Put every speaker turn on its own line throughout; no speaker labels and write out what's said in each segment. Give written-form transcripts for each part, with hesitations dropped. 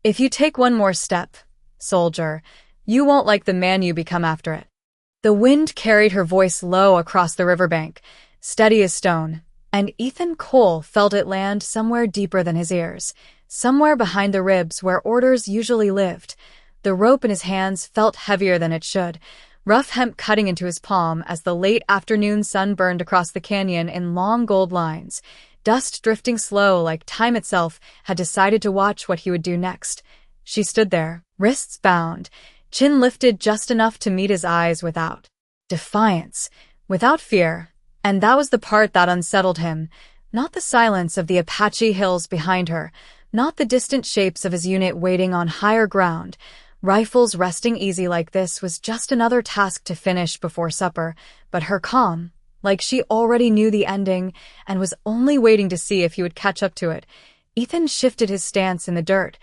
If you take one more step, soldier, you won't like the man you become after it. The wind carried her voice low across the riverbank, steady as stone, and Ethan Cole felt it land somewhere deeper than his ears, somewhere behind the ribs where orders usually lived. The rope in his hands felt heavier than it should, rough hemp cutting into his palm as the late afternoon sun burned across the canyon in long gold lines, dust drifting slow like time itself had decided to watch what he would do next. She stood there, wrists bound, chin lifted just enough to meet his eyes without defiance, without fear, and that was the part that unsettled him, not the silence of the Apache hills behind her, not the distant shapes of his unit waiting on higher ground. Rifles resting easy like this was just another task to finish before supper, but her calm, like she already knew the ending and was only waiting to see if he would catch up to it. Ethan shifted his stance in the dirt,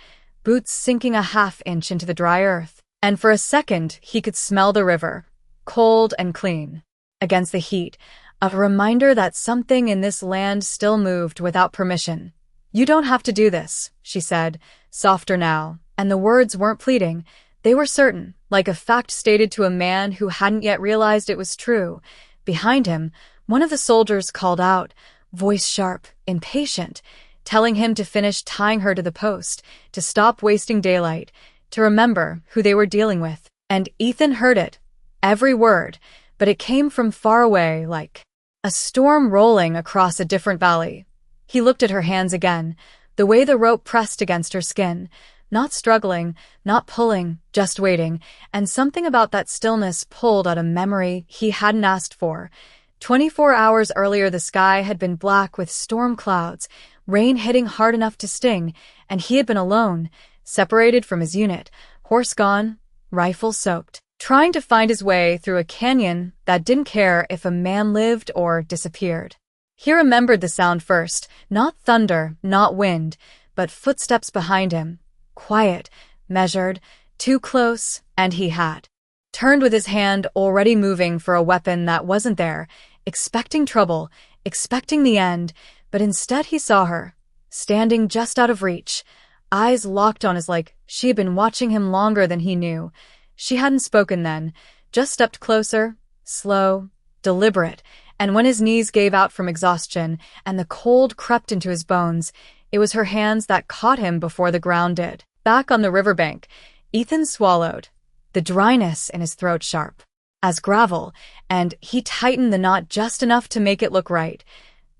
boots sinking a half-inch into the dry earth, and for a second he could smell the river, cold and clean, against the heat, a reminder that something in this land still moved without permission. "You don't have to do this," she said, softer now, and the words weren't pleading. They were certain, like a fact stated to a man who hadn't yet realized it was true. Behind him, one of the soldiers called out, voice sharp, impatient, telling him to finish tying her to the post, to stop wasting daylight, to remember who they were dealing with. And Ethan heard it, every word, but it came from far away, like a storm rolling across a different valley. He looked at her hands again, the way the rope pressed against her skin, not struggling, not pulling, just waiting, and something about that stillness pulled at a memory he hadn't asked for. 24 hours earlier the sky had been black with storm clouds, rain hitting hard enough to sting, and he had been alone, separated from his unit, horse gone, rifle soaked, trying to find his way through a canyon that didn't care if a man lived or disappeared. He remembered the sound first, not thunder, not wind, but footsteps behind him. Quiet, measured, too close, and he had turned with his hand already moving for a weapon that wasn't there, expecting trouble, expecting the end, but instead he saw her, standing just out of reach, eyes locked on his like she had been watching him longer than he knew. She hadn't spoken then, just stepped closer, slow, deliberate, and when his knees gave out from exhaustion and the cold crept into his bones, it was her hands that caught him before the ground did. Back on the riverbank, Ethan swallowed, the dryness in his throat sharp as gravel, and he tightened the knot just enough to make it look right,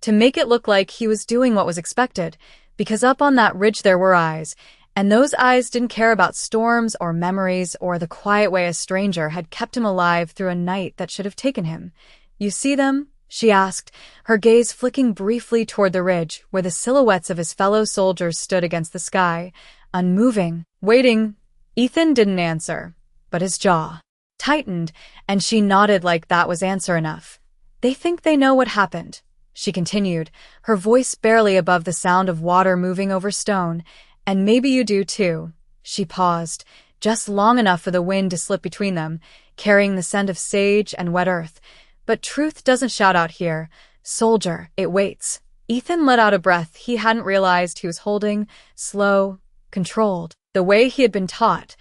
to make it look like he was doing what was expected, because up on that ridge there were eyes, and those eyes didn't care about storms or memories or the quiet way a stranger had kept him alive through a night that should have taken him. "You see them?" she asked, her gaze flicking briefly toward the ridge where the silhouettes of his fellow soldiers stood against the sky, unmoving, waiting. Ethan didn't answer, but his jaw tightened, and she nodded like that was answer enough. "They think they know what happened," she continued, her voice barely above the sound of water moving over stone. "And maybe you do too." She paused, just long enough for the wind to slip between them, carrying the scent of sage and wet earth. "But truth doesn't shout out here. Soldier, it waits." Ethan let out a breath he hadn't realized he was holding, slow, controlled, the way he had been taught,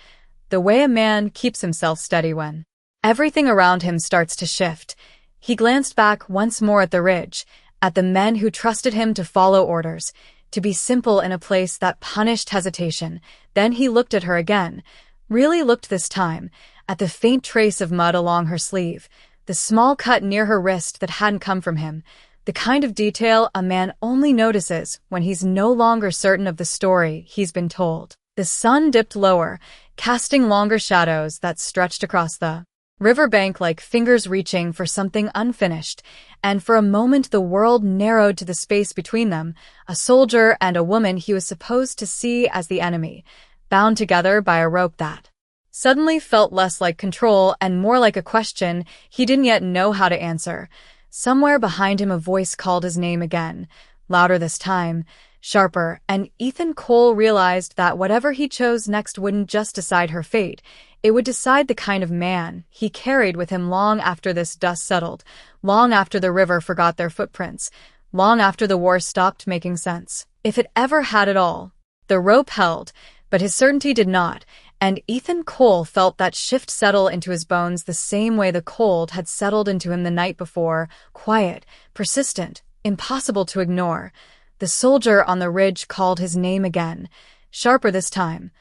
the way a man keeps himself steady when everything around him starts to shift. He glanced back once more at the ridge, at the men who trusted him to follow orders, to be simple in a place that punished hesitation. Then he looked at her again, really looked this time, at the faint trace of mud along her sleeve, the small cut near her wrist that hadn't come from him, the kind of detail a man only notices when he's no longer certain of the story he's been told. The sun dipped lower, casting longer shadows that stretched across the riverbank like fingers reaching for something unfinished, and for a moment the world narrowed to the space between them, a soldier and a woman he was supposed to see as the enemy, bound together by a rope that suddenly felt less like control and more like a question he didn't yet know how to answer. Somewhere behind him a voice called his name again, louder this time, sharper, and Ethan Cole realized that whatever he chose next wouldn't just decide her fate, it would decide the kind of man he carried with him long after this dust settled, long after the river forgot their footprints, long after the war stopped making sense. If it ever had at all. The rope held, but his certainty did not, and Ethan Cole felt that shift settle into his bones the same way the cold had settled into him the night before, quiet, persistent, impossible to ignore. The soldier on the ridge called his name again, sharper this time.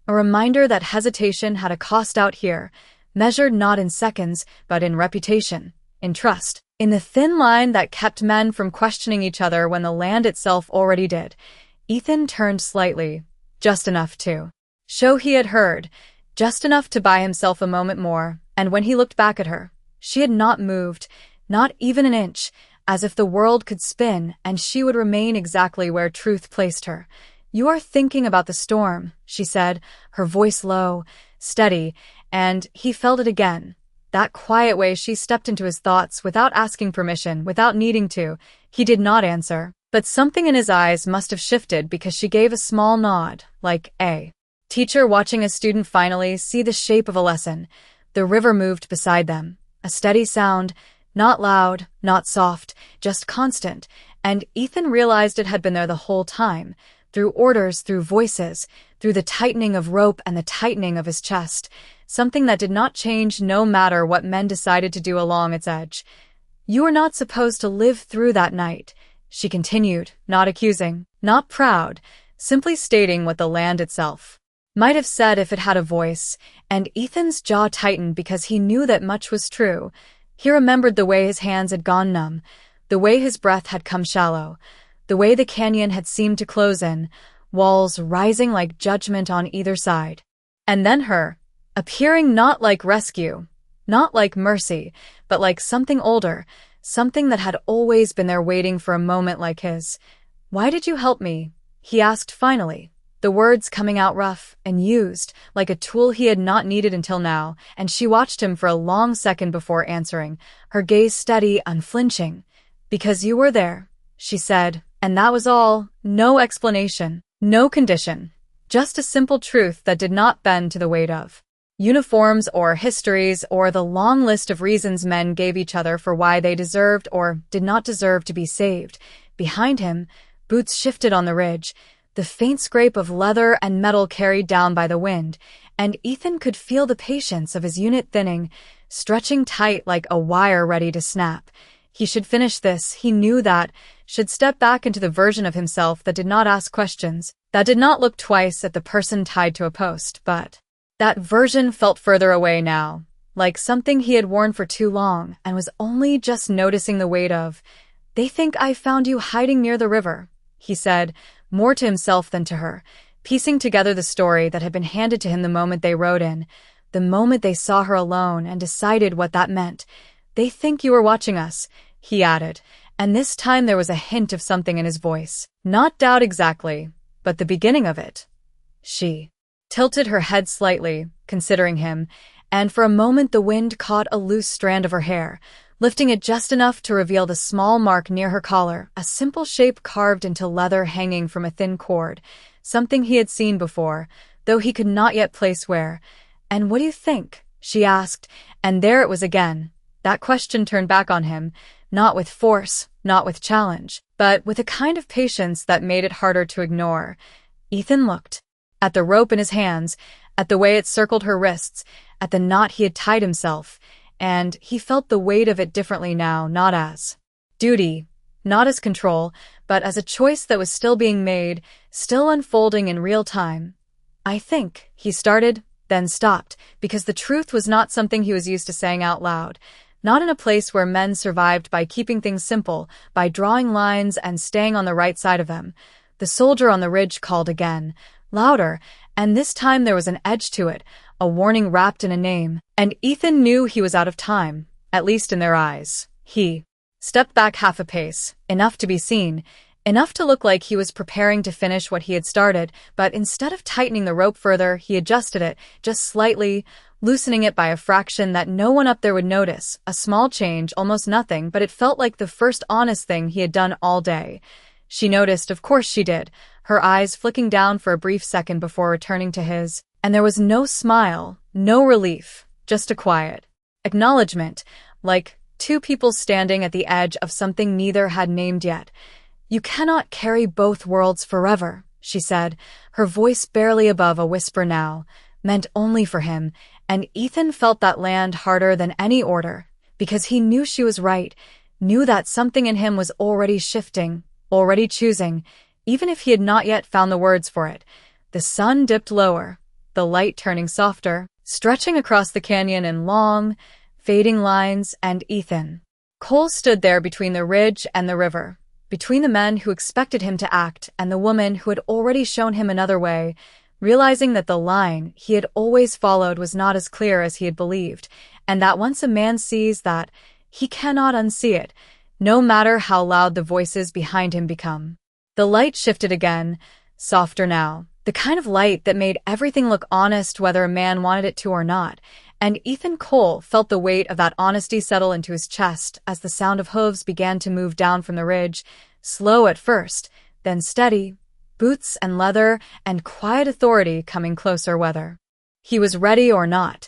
A reminder that hesitation had a cost out here, measured not in seconds, but in reputation, in trust, in the thin line that kept men from questioning each other when the land itself already did. Ethan turned slightly, just enough to show he had heard, just enough to buy himself a moment more, and when he looked back at her, she had not moved, not even an inch, as if the world could spin and she would remain exactly where truth placed her. "You are thinking about the storm," she said, her voice low, steady, and he felt it again. That quiet way she stepped into his thoughts without asking permission, without needing to. He did not answer, but something in his eyes must have shifted because she gave a small nod, like a teacher watching a student finally see the shape of a lesson. The river moved beside them, a steady sound, not loud, not soft, just constant, and Ethan realized it had been there the whole time, through orders, through voices, through the tightening of rope and the tightening of his chest, something that did not change no matter what men decided to do along its edge. "You were not supposed to live through that night," she continued, not accusing, not proud, simply stating what the land itself might have said if it had a voice, and Ethan's jaw tightened because he knew that much was true. He remembered the way his hands had gone numb, the way his breath had come shallow, the way the canyon had seemed to close in, walls rising like judgment on either side. And then her, appearing not like rescue, not like mercy, but like something older, something that had always been there waiting for a moment like his. "Why did you help me?" he asked finally, the words coming out rough and used, like a tool he had not needed until now, and she watched him for a long second before answering, her gaze steady, unflinching. "Because you were there," she said, and that was all, no explanation, no condition, just a simple truth that did not bend to the weight of uniforms or histories or the long list of reasons men gave each other for why they deserved or did not deserve to be saved. Behind him, boots shifted on the ridge, the faint scrape of leather and metal carried down by the wind, and Ethan could feel the patience of his unit thinning, stretching tight like a wire ready to snap. He should finish this, he knew that, should step back into the version of himself that did not ask questions, that did not look twice at the person tied to a post, but that version felt further away now, like something he had worn for too long and was only just noticing the weight of. "They think I found you hiding near the river," he said, more to himself than to her, piecing together the story that had been handed to him the moment they rode in, the moment they saw her alone and decided what that meant. "They think you were watching us," he added, and this time there was a hint of something in his voice. Not doubt exactly, but the beginning of it. She tilted her head slightly, considering him, and for a moment the wind caught a loose strand of her hair, lifting it just enough to reveal the small mark near her collar, a simple shape carved into leather hanging from a thin cord, something he had seen before, though he could not yet place where. "And what do you think?" she asked, and there it was again. That question turned back on him, not with force, not with challenge, but with a kind of patience that made it harder to ignore. Ethan looked at the rope in his hands, at the way it circled her wrists, at the knot he had tied himself, and he felt the weight of it differently now, not as duty, not as control, but as a choice that was still being made, still unfolding in real time. "I think," he started, then stopped, because the truth was not something he was used to saying out loud, not in a place where men survived by keeping things simple, by drawing lines and staying on the right side of them. The soldier on the ridge called again, louder, and this time there was an edge to it, a warning wrapped in a name, and Ethan knew he was out of time, at least in their eyes. He stepped back half a pace, enough to be seen, enough to look like he was preparing to finish what he had started, but instead of tightening the rope further, he adjusted it, just slightly, loosening it by a fraction that no one up there would notice, a small change, almost nothing, but it felt like the first honest thing he had done all day. She noticed, of course she did, her eyes flicking down for a brief second before returning to his. And there was no smile, no relief, just a quiet acknowledgement, like two people standing at the edge of something neither had named yet. "You cannot carry both worlds forever," she said, her voice barely above a whisper now, meant only for him, and Ethan felt that land harder than any order, because he knew she was right, knew that something in him was already shifting, already choosing, even if he had not yet found the words for it. The sun dipped lower, the light turning softer, stretching across the canyon in long, fading lines, and Ethan Cole stood there between the ridge and the river, between the men who expected him to act and the woman who had already shown him another way, realizing that the line he had always followed was not as clear as he had believed, and that once a man sees that, he cannot unsee it, no matter how loud the voices behind him become. The light shifted again, softer now, the kind of light that made everything look honest whether a man wanted it to or not, and Ethan Cole felt the weight of that honesty settle into his chest as the sound of hooves began to move down from the ridge, slow at first, then steady, boots and leather and quiet authority coming closer whether he was ready or not.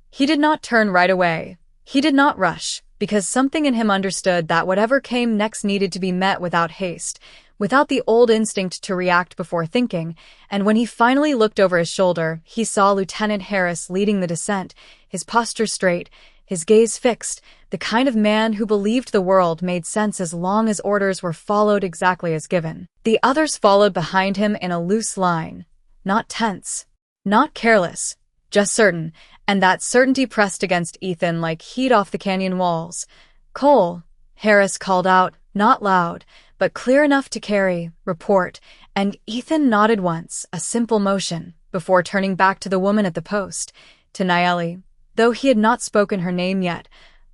He did not turn right away. He did not rush, because something in him understood that whatever came next needed to be met without haste, without the old instinct to react before thinking, and when he finally looked over his shoulder, he saw Lieutenant Harris leading the descent, his posture straight, his gaze fixed, the kind of man who believed the world made sense as long as orders were followed exactly as given. The others followed behind him in a loose line, not tense, not careless, just certain, and that certainty pressed against Ethan like heat off the canyon walls. "Cole," Harris called out, not loud, but clear enough to carry, report, and Ethan nodded once, a simple motion, before turning back to the woman at the post, to Nayeli, though he had not spoken her name yet,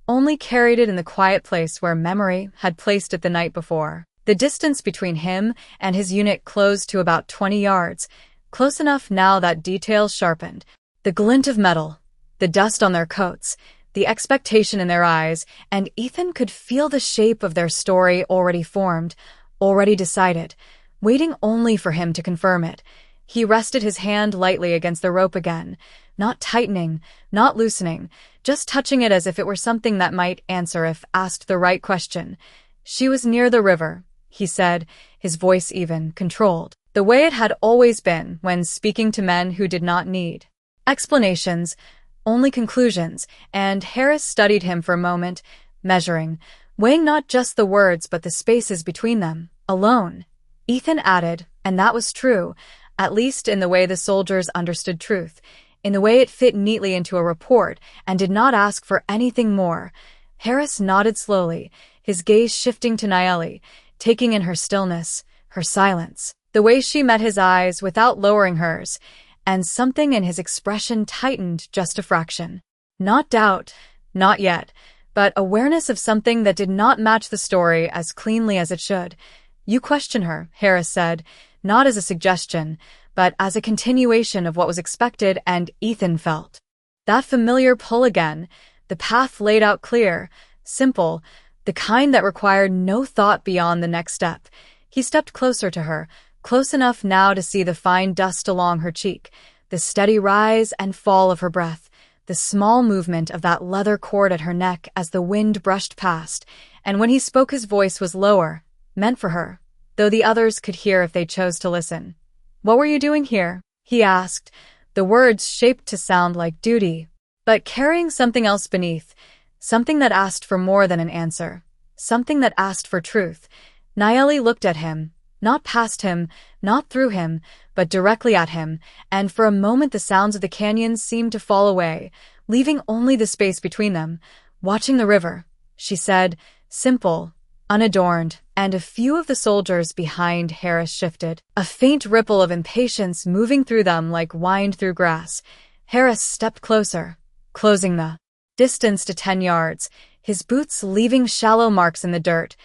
only carried it in the quiet place where memory had placed it the night before. The distance between him and his unit closed to about 20 yards, close enough now that details sharpened. The glint of metal, the dust on their coats, the expectation in their eyes, and Ethan could feel the shape of their story already formed, already decided, waiting only for him to confirm it. He rested his hand lightly against the rope again, not tightening, not loosening, just touching it as if it were something that might answer if asked the right question. "She was near the river," he said, his voice even, controlled, the way it had always been when speaking to men who did not need explanations, only conclusions, and Harris studied him for a moment, measuring, weighing not just the words but the spaces between them, alone. Ethan added, and that was true, at least in the way the soldiers understood truth, in the way it fit neatly into a report, and did not ask for anything more. Harris nodded slowly, his gaze shifting to Nayeli, taking in her stillness, her silence, the way she met his eyes without lowering hers, and something in his expression tightened just a fraction. Not doubt, not yet, but awareness of something that did not match the story as cleanly as it should. "You question her," Harris said, not as a suggestion, but as a continuation of what was expected, and Ethan felt that familiar pull again, the path laid out clear, simple, the kind that required no thought beyond the next step. He stepped closer to her, close enough now to see the fine dust along her cheek, the steady rise and fall of her breath, the small movement of that leather cord at her neck as the wind brushed past, and when he spoke his voice was lower, meant for her, though the others could hear if they chose to listen. "What were you doing here?" he asked, the words shaped to sound like duty, but carrying something else beneath, something that asked for more than an answer, something that asked for truth. Nayeli looked at him, not past him, not through him, but directly at him, and for a moment the sounds of the canyon seemed to fall away, leaving only the space between them. "Watching the river," she said, simple, unadorned, and a few of the soldiers behind Harris shifted, a faint ripple of impatience moving through them like wind through grass. Harris stepped closer, closing the distance to 10 yards, his boots leaving shallow marks in the dirt,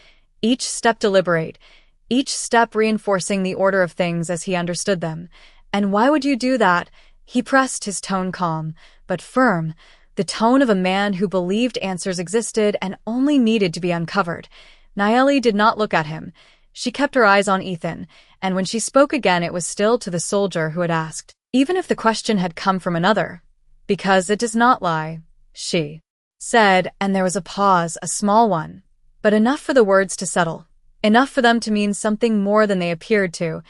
each step deliberate, each step reinforcing the order of things as he understood them. "And why would you do that?" He pressed, his tone calm, but firm, the tone of a man who believed answers existed and only needed to be uncovered. Nayeli did not look at him. She kept her eyes on Ethan, and when she spoke again it was still to the soldier who had asked, even if the question had come from another. "Because it does not lie," she said, and there was a pause, a small one, but enough for the words to settle. Enough for them to mean something more than they appeared to.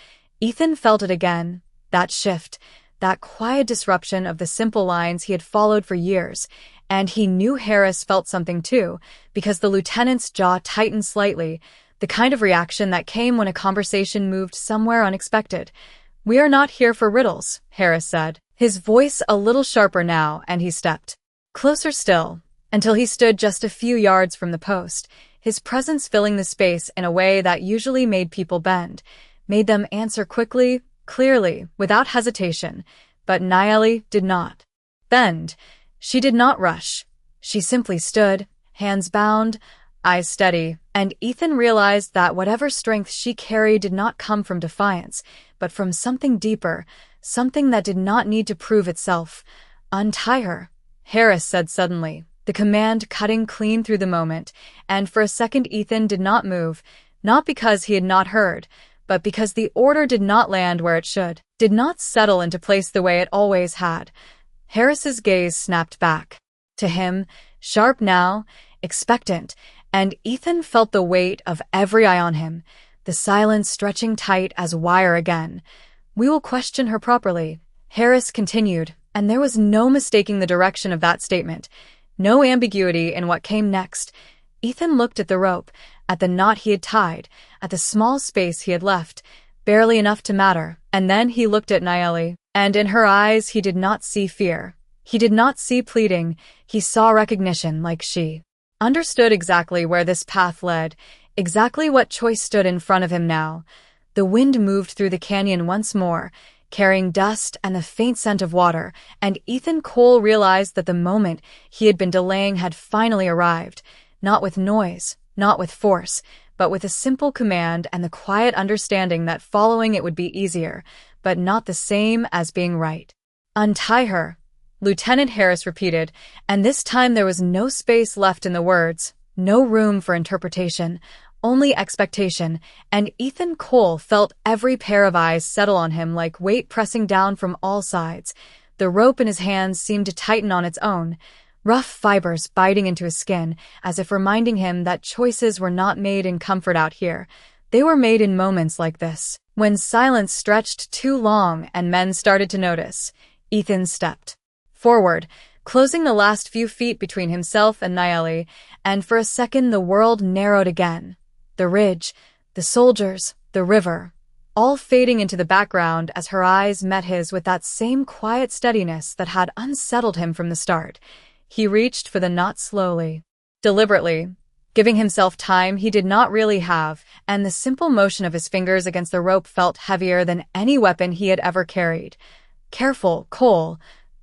Ethan felt it again, that shift, that quiet disruption of the simple lines he had followed for years, and he knew Harris felt something too, because the lieutenant's jaw tightened slightly, the kind of reaction that came when a conversation moved somewhere unexpected. "We are not here for riddles," Harris said, his voice a little sharper now, and he stepped closer still, until he stood just a few yards from the post, his presence filling the space in a way that usually made people bend, made them answer quickly, clearly, without hesitation. But Nayeli did not bend. She did not rush. She simply stood, hands bound, eyes steady, and Ethan realized that whatever strength she carried did not come from defiance, but from something deeper, something that did not need to prove itself. "Untie her," Harris said suddenly, the command cutting clean through the moment, and for a second Ethan did not move, not because he had not heard, but because the order did not land where it should, did not settle into place the way it always had. Harris's gaze snapped back to him, sharp now, expectant, and Ethan felt the weight of every eye on him, the silence stretching tight as wire again. "We will question her properly," Harris continued, and there was no mistaking the direction of that statement, no ambiguity in what came next. Ethan looked at the rope, at the knot he had tied, at the small space he had left, barely enough to matter, and then he looked at Nayeli, and in her eyes he did not see fear. He did not see pleading, he saw recognition, like she understood exactly where this path led, exactly what choice stood in front of him now. The wind moved through the canyon once more, carrying dust and the faint scent of water, and Ethan Cole realized that the moment he had been delaying had finally arrived, not with noise, not with force, but with a simple command and the quiet understanding that following it would be easier, but not the same as being right. "Untie her," Lieutenant Harris repeated, and this time there was no space left in the words, no room for interpretation, only expectation, and Ethan Cole felt every pair of eyes settle on him like weight pressing down from all sides. The rope in his hands seemed to tighten on its own, rough fibers biting into his skin, as if reminding him that choices were not made in comfort out here. They were made in moments like this, when silence stretched too long and men started to notice. Ethan stepped forward, closing the last few feet between himself and Nayeli, and for a second the world narrowed again. The ridge, the soldiers, the river, all fading into the background as her eyes met his with that same quiet steadiness that had unsettled him from the start. He reached for the knot slowly, deliberately, giving himself time he did not really have, and the simple motion of his fingers against the rope felt heavier than any weapon he had ever carried. "Careful, Cole,"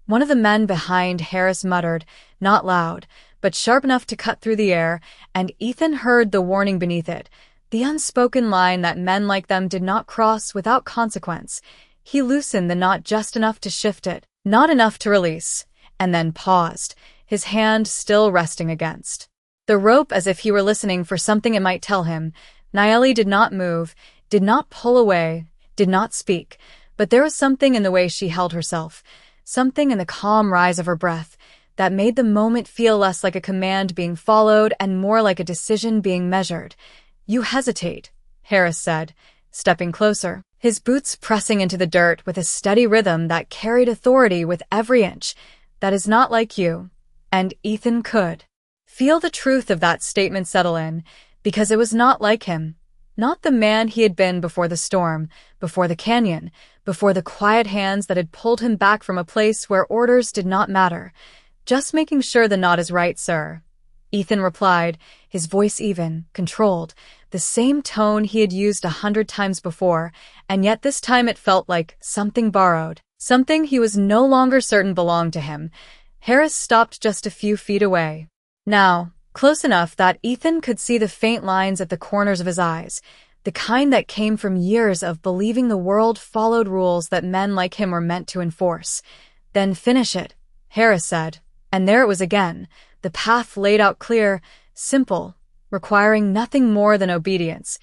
one of the men behind Harris muttered, not loud, but sharp enough to cut through the air, and Ethan heard the warning beneath it, the unspoken line that men like them did not cross without consequence. He loosened the knot just enough to shift it, not enough to release, and then paused, his hand still resting against the rope as if he were listening for something it might tell him. Nayeli did not move, did not pull away, did not speak, but there was something in the way she held herself, something in the calm rise of her breath, that made the moment feel less like a command being followed and more like a decision being measured. "You hesitate," Harris said, stepping closer, his boots pressing into the dirt with a steady rhythm that carried authority with every inch. "That is not like you." And Ethan could feel the truth of that statement settle in, because it was not like him. Not the man he had been before the storm, before the canyon, before the quiet hands that had pulled him back from a place where orders did not matter. "Just making sure the knot is right, sir," Ethan replied, his voice even, controlled, the same tone he had used 100 times before, and yet this time it felt like something borrowed, something he was no longer certain belonged to him. Harris stopped just a few feet away. Now, close enough that Ethan could see the faint lines at the corners of his eyes, the kind that came from years of believing the world followed rules that men like him were meant to enforce. "Then finish it," Harris said, and there it was again, the path laid out clear, simple, requiring nothing more than obedience.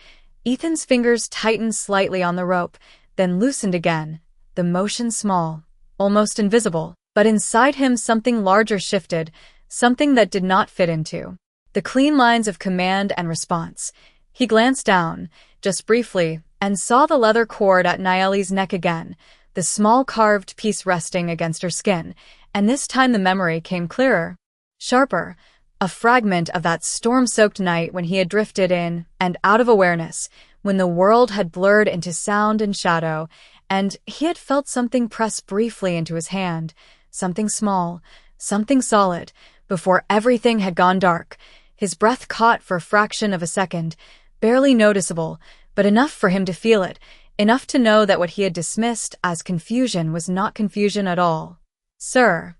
Ethan's fingers tightened slightly on the rope, then loosened again, the motion small, almost invisible, but inside him something larger shifted, something that did not fit into the clean lines of command and response. He glanced down, just briefly, and saw the leather cord at Naeli's neck again, the small carved piece resting against her skin, and this time the memory came clearer, sharper, a fragment of that storm-soaked night when he had drifted in and out of awareness, when the world had blurred into sound and shadow, and he had felt something press briefly into his hand, something small, something solid, before everything had gone dark. His breath caught for a fraction of a second, barely noticeable, but enough for him to feel it, enough to know that what he had dismissed as confusion was not confusion at all. "Sir,"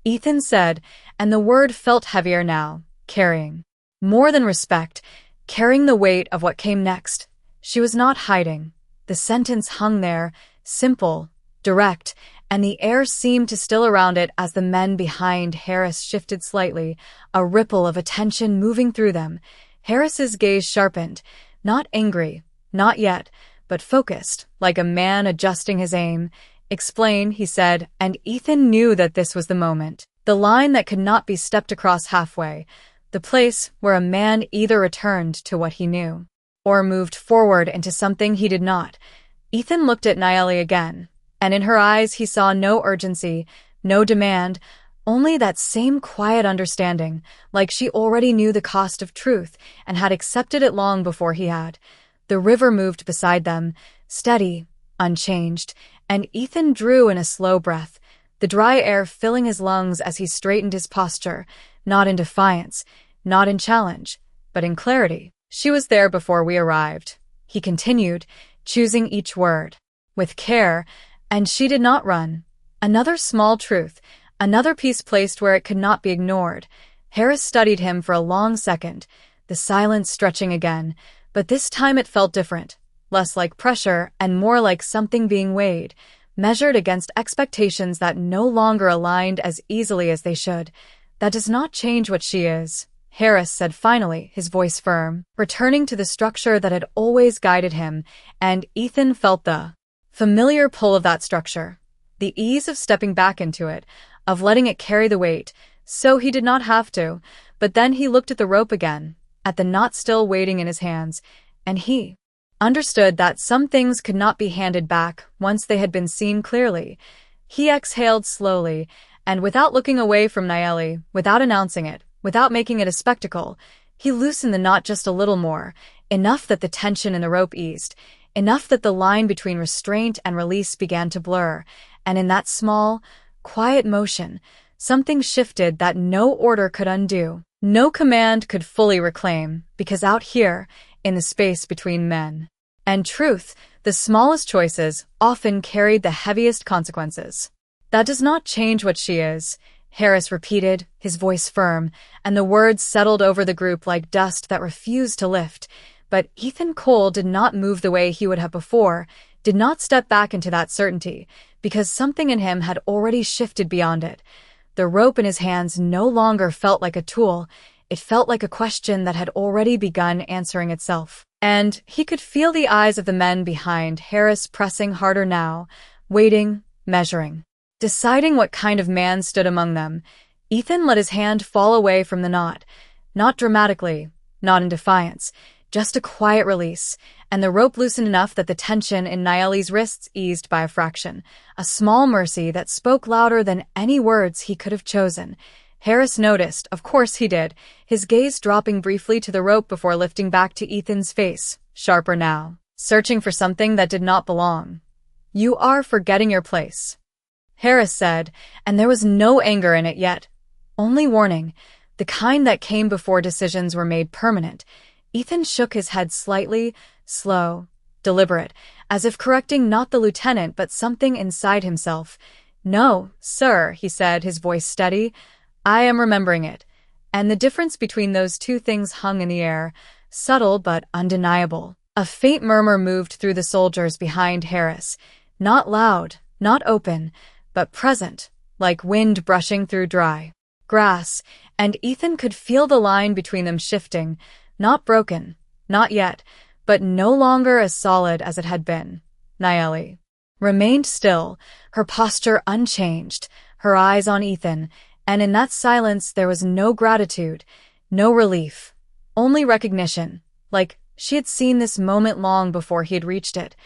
Ethan said, and the word felt heavier now, carrying more than respect, carrying the weight of what came next. She was not hiding. The sentence hung there, simple, direct, and the air seemed to still around it as the men behind Harris shifted slightly, a ripple of attention moving through them. Harris's gaze sharpened, not angry, not yet, but focused, like a man adjusting his aim. "Explain," he said, and Ethan knew that this was the moment. The line that could not be stepped across halfway. The place where a man either returned to what he knew, or moved forward into something he did not. Ethan looked at Naeli again, and in her eyes he saw no urgency, no demand, only that same quiet understanding, like she already knew the cost of truth and had accepted it long before he had. The river moved beside them, steady, unchanged, and Ethan drew in a slow breath, the dry air filling his lungs as he straightened his posture, not in defiance, not in challenge, but in clarity. "She was there before we arrived," he continued, choosing each word with care, "and she did not run." Another small truth, another piece placed where it could not be ignored. Harris studied him for a long second, the silence stretching again, but this time it felt different, less like pressure and more like something being weighed, measured against expectations that no longer aligned as easily as they should. "That does not change what she is," Harris said finally, his voice firm, returning to the structure that had always guided him, and Ethan felt the familiar pull of that structure, the ease of stepping back into it, of letting it carry the weight, so he did not have to. But then he looked at the rope again, at the knot still waiting in his hands, and he understood that some things could not be handed back once they had been seen clearly. He exhaled slowly, and without looking away from Naeli, without announcing it, without making it a spectacle, he loosened the knot just a little more, enough that the tension in the rope eased, enough that the line between restraint and release began to blur, and in that small, quiet motion, something shifted that no order could undo, no command could fully reclaim, because out here, in the space between men and truth, the smallest choices often carried the heaviest consequences. "That does not change what she is," Harris repeated, his voice firm, and the words settled over the group like dust that refused to lift. But Ethan Cole did not move the way he would have before, did not step back into that certainty, because something in him had already shifted beyond it. The rope in his hands no longer felt like a tool, it felt like a question that had already begun answering itself. And he could feel the eyes of the men behind Harris pressing harder now, waiting, measuring, deciding what kind of man stood among them. Ethan let his hand fall away from the knot, not dramatically, not in defiance, just a quiet release, and the rope loosened enough that the tension in Naeli's wrists eased by a fraction, a small mercy that spoke louder than any words he could have chosen. Harris noticed, of course he did, his gaze dropping briefly to the rope before lifting back to Ethan's face, sharper now, searching for something that did not belong. "You are forgetting your place," Harris said, and there was no anger in it yet, only warning, the kind that came before decisions were made permanent. Ethan shook his head slightly, slow, deliberate, as if correcting not the lieutenant but something inside himself. "No, sir," he said, his voice steady. "I am remembering it." And the difference between those two things hung in the air, subtle but undeniable. A faint murmur moved through the soldiers behind Harris, not loud, not open, but present, like wind brushing through dry grass, and Ethan could feel the line between them shifting, not broken, not yet, but no longer as solid as it had been. Naeli remained still, her posture unchanged, her eyes on Ethan, and in that silence there was no gratitude, no relief, only recognition, like She had seen this moment long before he had reached it.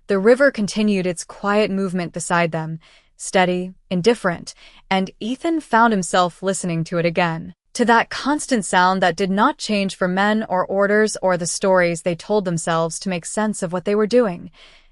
The river continued its quiet movement beside them, steady, indifferent, and Ethan found himself listening to it again. To that constant sound that did not change for men or orders or the stories they told themselves to make sense of what they were doing.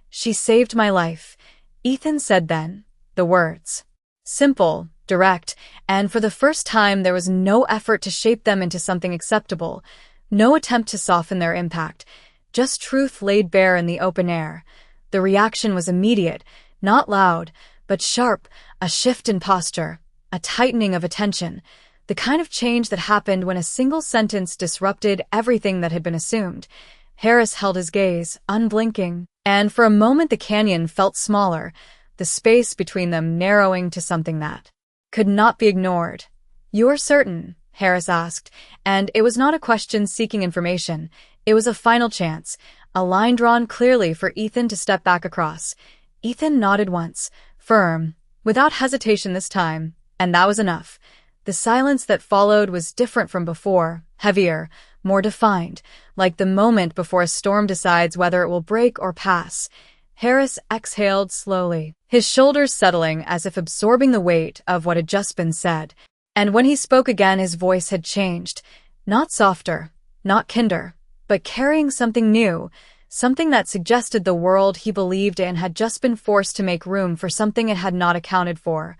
"She saved my life," Ethan said then, the words. Simple, direct, and for the first time there was no effort to shape them into something acceptable, no attempt to soften their impact, just truth laid bare in the open air. The reaction was immediate, not loud, but sharp, a shift in posture, a tightening of attention, the kind of change that happened when a single sentence disrupted everything that had been assumed. Harris held his gaze, unblinking, and for a moment the canyon felt smaller, the space between them narrowing to something that could not be ignored. "You're certain?" Harris asked, and it was not a question seeking information. It was a final chance, a line drawn clearly for Ethan to step back across. Ethan nodded once, firm, without hesitation this time, and that was enough. The silence that followed was different from before, heavier, more defined, like the moment before a storm decides whether it will break or pass. Harris exhaled slowly, his shoulders settling as if absorbing the weight of what had just been said. And when he spoke again, his voice had changed, not softer, not kinder, but carrying something new, something that suggested the world he believed in had just been forced to make room for something it had not accounted for.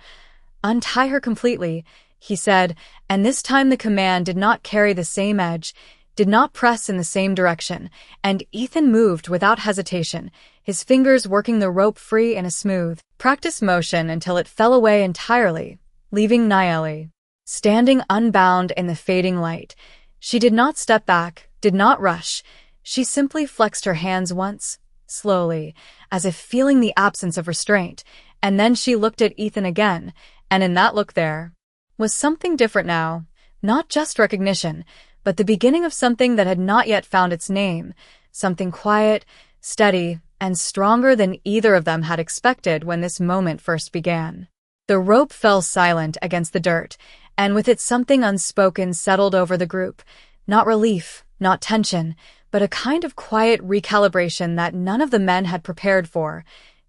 "Untie her completely," he said, and this time the command did not carry the same edge, did not press in the same direction, and Ethan moved without hesitation, his fingers working the rope free in a smooth, practiced motion until it fell away entirely, leaving Nayeli standing unbound in the fading light. She did not step back, did not rush. She simply flexed her hands once, slowly, as if feeling the absence of restraint, and then she looked at Ethan again, and in that look there was something different now, not just recognition, but the beginning of something that had not yet found its name, something quiet, steady, and stronger than either of them had expected when this moment first began. The rope fell silent against the dirt, and with it something unspoken settled over the group, not relief, not tension, but a kind of quiet recalibration that none of the men had prepared for.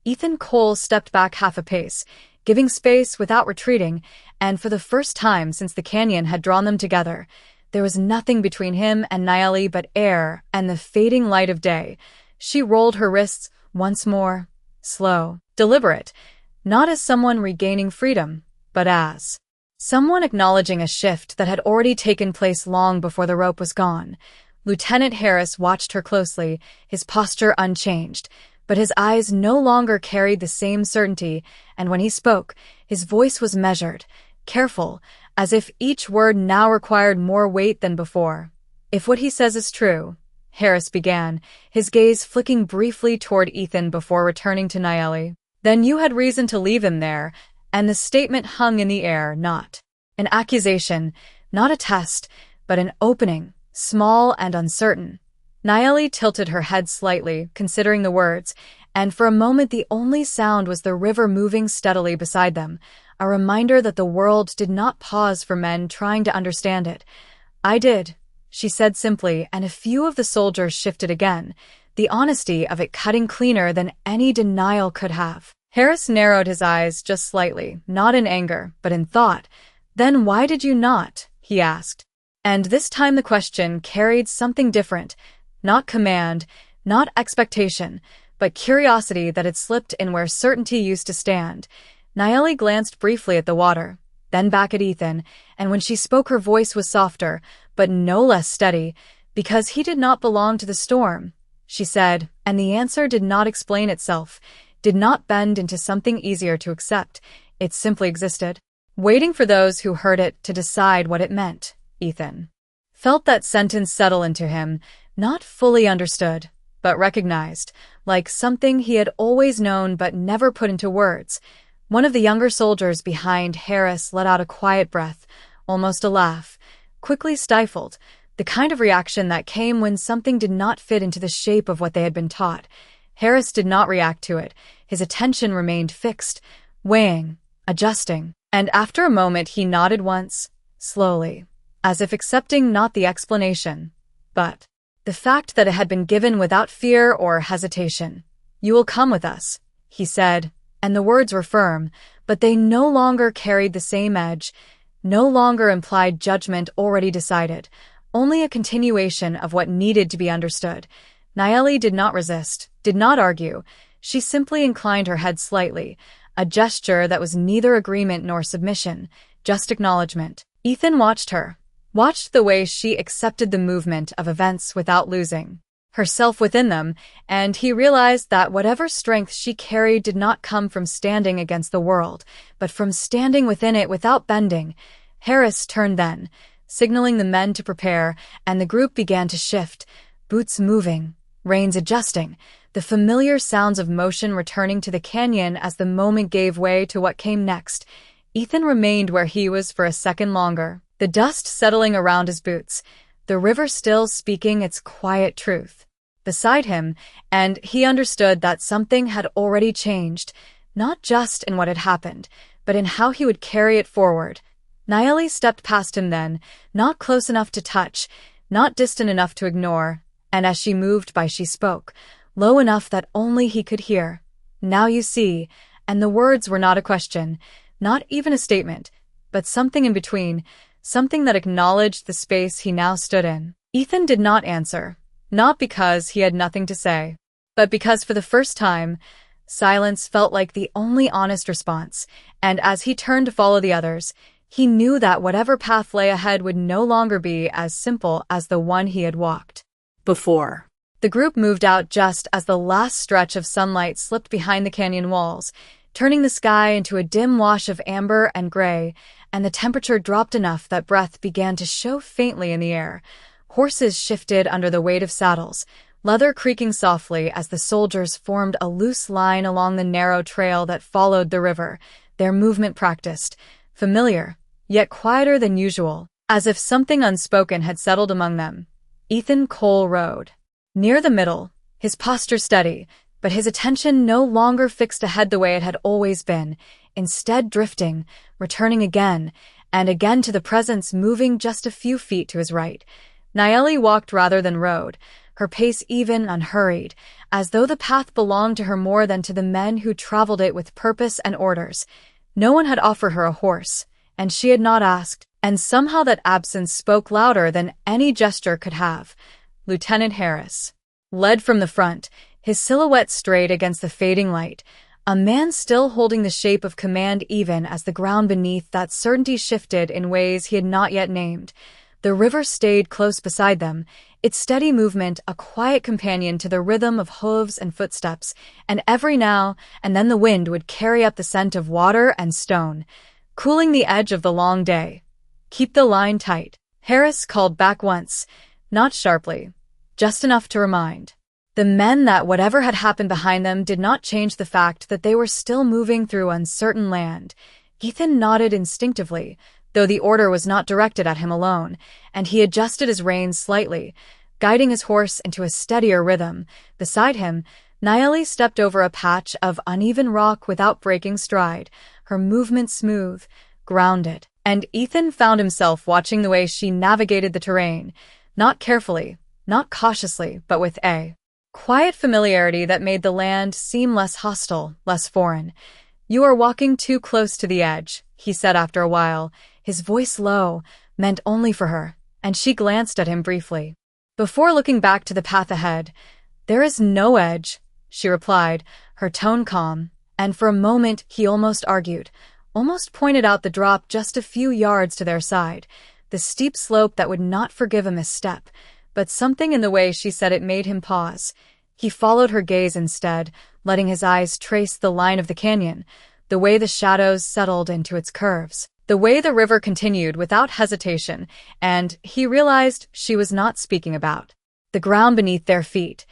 Ethan Cole stepped back half a pace, giving space without retreating, and for the first time since the canyon had drawn them together, there was nothing between him and Nayeli but air and the fading light of day. She rolled her wrists once more, slow, deliberate, not as someone regaining freedom, but as someone acknowledging a shift that had already taken place long before the rope was gone. Lieutenant Harris watched her closely, his posture unchanged, but his eyes no longer carried the same certainty, and when he spoke, his voice was measured, careful, as if each word now required more weight than before. "If what he says is true," Harris began, his gaze flicking briefly toward Ethan before returning to Nayeli, "then you had reason to leave him there," and the statement hung in the air, not an accusation, not a test, but an opening, small and uncertain. Nayeli tilted her head slightly, considering the words, and for a moment the only sound was the river moving steadily beside them, a reminder that the world did not pause for men trying to understand it. "I did," she said simply, and a few of the soldiers shifted again, the honesty of it cutting cleaner than any denial could have. Harris narrowed his eyes just slightly, not in anger, but in thought. "Then why did you not?" he asked. And this time the question carried something different, not command, not expectation, but curiosity that had slipped in where certainty used to stand. Nayeli glanced briefly at the water, then back at Ethan, and when she spoke her voice was softer, but no less steady, "Because he did not belong to the storm," she said, and the answer did not explain itself, did not bend into something easier to accept. It simply existed, waiting for those who heard it to decide what it meant. Ethan felt that sentence settle into him, not fully understood, but recognized, like something he had always known but never put into words. One of the younger soldiers behind Harris let out a quiet breath, almost a laugh, quickly stifled, the kind of reaction that came when something did not fit into the shape of what they had been taught. Harris did not react to it. His attention remained fixed, weighing, adjusting, and after a moment he nodded once, slowly, as if accepting not the explanation, but the fact that it had been given without fear or hesitation. "You will come with us," he said, and the words were firm, but they no longer carried the same edge, no longer implied judgment already decided, only a continuation of what needed to be understood. Nayeli did not resist, did not argue. She simply inclined her head slightly, a gesture that was neither agreement nor submission, just acknowledgement. Ethan watched her, watched the way she accepted the movement of events without losing herself within them, and he realized that whatever strength she carried did not come from standing against the world, but from standing within it without bending. Harris turned then, signaling the men to prepare, and the group began to shift, boots moving, reins adjusting, the familiar sounds of motion returning to the canyon as the moment gave way to what came next. Ethan remained where he was for a second longer, the dust settling around his boots, the river still speaking its quiet truth beside him, and he understood that something had already changed, not just in what had happened, but in how he would carry it forward. Nayeli stepped past him then, not close enough to touch, not distant enough to ignore, and as she moved by she spoke, low enough that only he could hear. "Now you see," and the words were not a question, not even a statement, but something in between, something that acknowledged the space he now stood in. Ethan did not answer, not because he had nothing to say, but because for the first time, silence felt like the only honest response, and as he turned to follow the others, he knew that whatever path lay ahead would no longer be as simple as the one he had walked before. The group moved out just as the last stretch of sunlight slipped behind the canyon walls, turning the sky into a dim wash of amber and gray, and the temperature dropped enough that breath began to show faintly in the air. Horses shifted under the weight of saddles, leather creaking softly as the soldiers formed a loose line along the narrow trail that followed the river, their movement practiced, familiar, yet quieter than usual, as if something unspoken had settled among them. Ethan Cole rode near the middle, his posture steady, but his attention no longer fixed ahead the way it had always been, instead drifting, returning again, and again to the presence moving just a few feet to his right. Nayeli walked rather than rode, her pace even, unhurried, as though the path belonged to her more than to the men who traveled it with purpose and orders. No one had offered her a horse, and she had not asked, and somehow that absence spoke louder than any gesture could have. Lieutenant Harris led from the front, his silhouette straight against the fading light, a man still holding the shape of command even as the ground beneath that certainty shifted in ways he had not yet named. The river stayed close beside them, its steady movement a quiet companion to the rhythm of hooves and footsteps, and every now and then the wind would carry up the scent of water and stone, cooling the edge of the long day. "Keep the line tight," Harris called back once, not sharply, just enough to remind the men that whatever had happened behind them did not change the fact that they were still moving through uncertain land. Ethan nodded instinctively, though the order was not directed at him alone, and he adjusted his reins slightly, guiding his horse into a steadier rhythm. Beside him, Nayeli stepped over a patch of uneven rock without breaking stride, her movement smooth, grounded, and Ethan found himself watching the way she navigated the terrain, not carefully, not cautiously, but with a quiet familiarity that made the land seem less hostile, less foreign. "You are walking too close to the edge," he said after a while, his voice low, meant only for her, and she glanced at him briefly, before looking back to the path ahead. "There is no edge," she replied, her tone calm, and for a moment he almost argued, almost pointed out the drop just a few yards to their side, the steep slope that would not forgive a misstep, but something in the way she said it made him pause. He followed her gaze instead, letting his eyes trace the line of the canyon, the way the shadows settled into its curves, the way the river continued without hesitation, and he realized she was not speaking about the ground beneath their feet.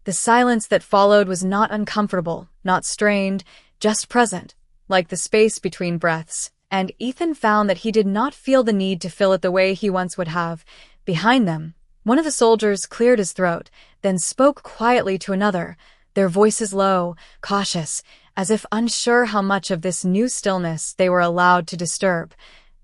The silence that followed was not uncomfortable, not strained, just present, like the space between breaths, and Ethan found that he did not feel the need to fill it the way he once would have. Behind them, one of the soldiers cleared his throat, then spoke quietly to another, their voices low, cautious, as if unsure how much of this new stillness they were allowed to disturb.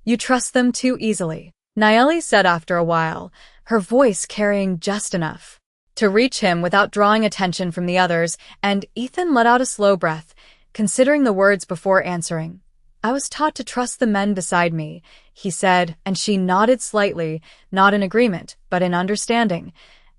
"You trust them too easily," Nayeli said after a while, her voice carrying just enough to reach him without drawing attention from the others, and Ethan let out a slow breath, considering the words before answering. "I was taught to trust the men beside me," he said, and she nodded slightly, not in agreement, but in understanding.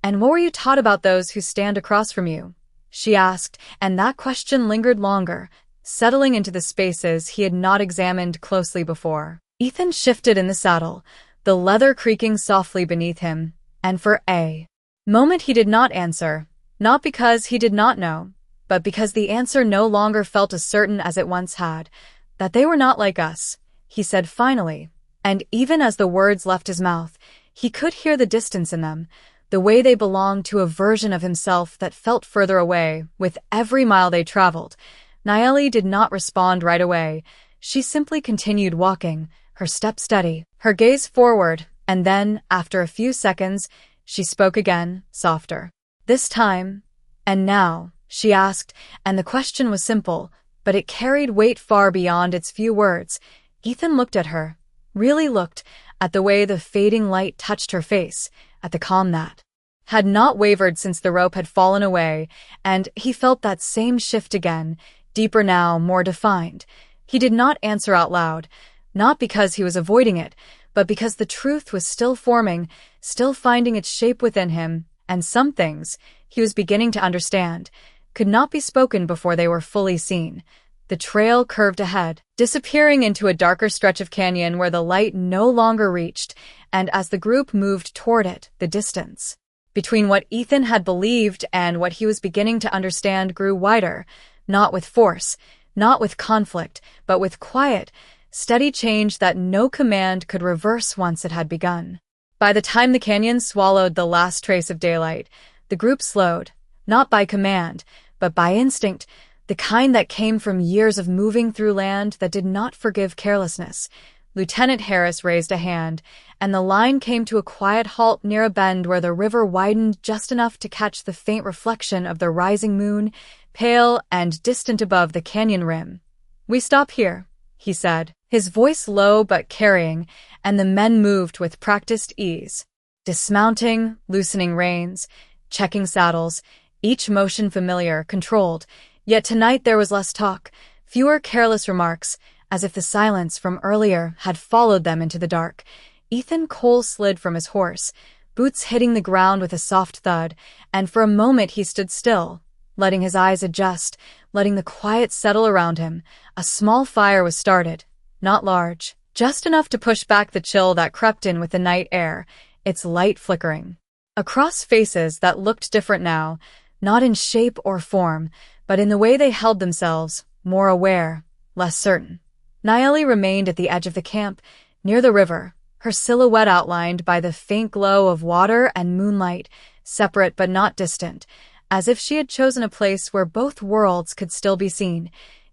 "And what were you taught about those who stand across from you?" she asked, and that question lingered longer, settling into the spaces he had not examined closely before. Ethan shifted in the saddle, the leather creaking softly beneath him, and for a moment he did not answer, not because he did not know, but because the answer no longer felt as certain as it once had. "That they were not like us," he said finally, and even as the words left his mouth, he could hear the distance in them, the way they belonged to a version of himself that felt further away with every mile they traveled. Nayeli did not respond right away. She simply continued walking, her step steady, her gaze forward, and then, after a few seconds, she spoke again, softer. "This time, and now?" she asked, and the question was simple, but it carried weight far beyond its few words. Ethan looked at her, really looked, at the way the fading light touched her face, at the calm that had not wavered since the rope had fallen away, and he felt that same shift again, deeper now, more defined. He did not answer out loud, not because he was avoiding it, but because the truth was still forming, still finding its shape within him, and some things, he was beginning to understand, could not be spoken before they were fully seen. The trail curved ahead, disappearing into a darker stretch of canyon where the light no longer reached, and as the group moved toward it, the distance between what Ethan had believed and what he was beginning to understand grew wider, not with force, not with conflict, but with quiet, steady change that no command could reverse once it had begun. By the time the canyon swallowed the last trace of daylight, the group slowed, not by command, but by instinct, the kind that came from years of moving through land that did not forgive carelessness. Lieutenant Harris raised a hand, and the line came to a quiet halt near a bend where the river widened just enough to catch the faint reflection of the rising moon, pale and distant above the canyon rim. "We stop here," he said, his voice low but carrying, and the men moved with practiced ease, dismounting, loosening reins, checking saddles, each motion familiar, controlled. Yet tonight there was less talk, fewer careless remarks, as if the silence from earlier had followed them into the dark. Ethan Cole slid from his horse, boots hitting the ground with a soft thud, and for a moment he stood still, letting his eyes adjust, letting the quiet settle around him. A small fire was started, not large, just enough to push back the chill that crept in with the night air, its light flickering across faces that looked different now, not in shape or form, but in the way they held themselves, more aware, less certain. Nayeli remained at the edge of the camp, near the river, her silhouette outlined by the faint glow of water and moonlight, separate but not distant, as if she had chosen a place where both worlds could still be seen.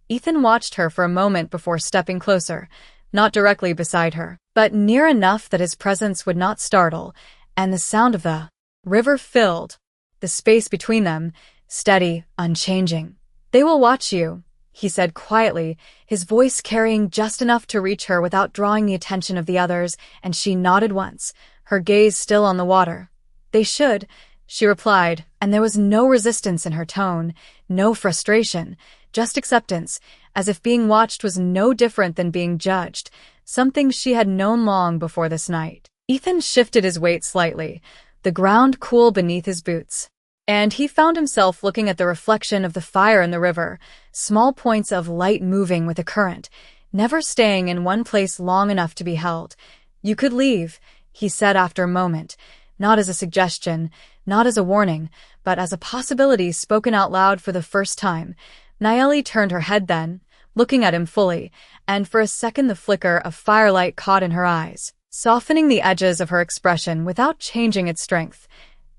Ethan watched her for a moment before stepping closer, not directly beside her, but near enough that his presence would not startle, and the sound of the river filled the space between them, steady, unchanging. "They will watch you," he said quietly, his voice carrying just enough to reach her without drawing the attention of the others, and she nodded once, her gaze still on the water. "They should," she replied, and there was no resistance in her tone, no frustration, just acceptance, as if being watched was no different than being judged, something she had known long before this night. Ethan shifted his weight slightly, the ground cool beneath his boots, and he found himself looking at the reflection of the fire in the river, small points of light moving with the current, never staying in one place long enough to be held. "You could leave," he said after a moment, not as a suggestion, not as a warning, but as a possibility spoken out loud for the first time. Nayeli turned her head then, looking at him fully, and for a second the flicker of firelight caught in her eyes, softening the edges of her expression without changing its strength.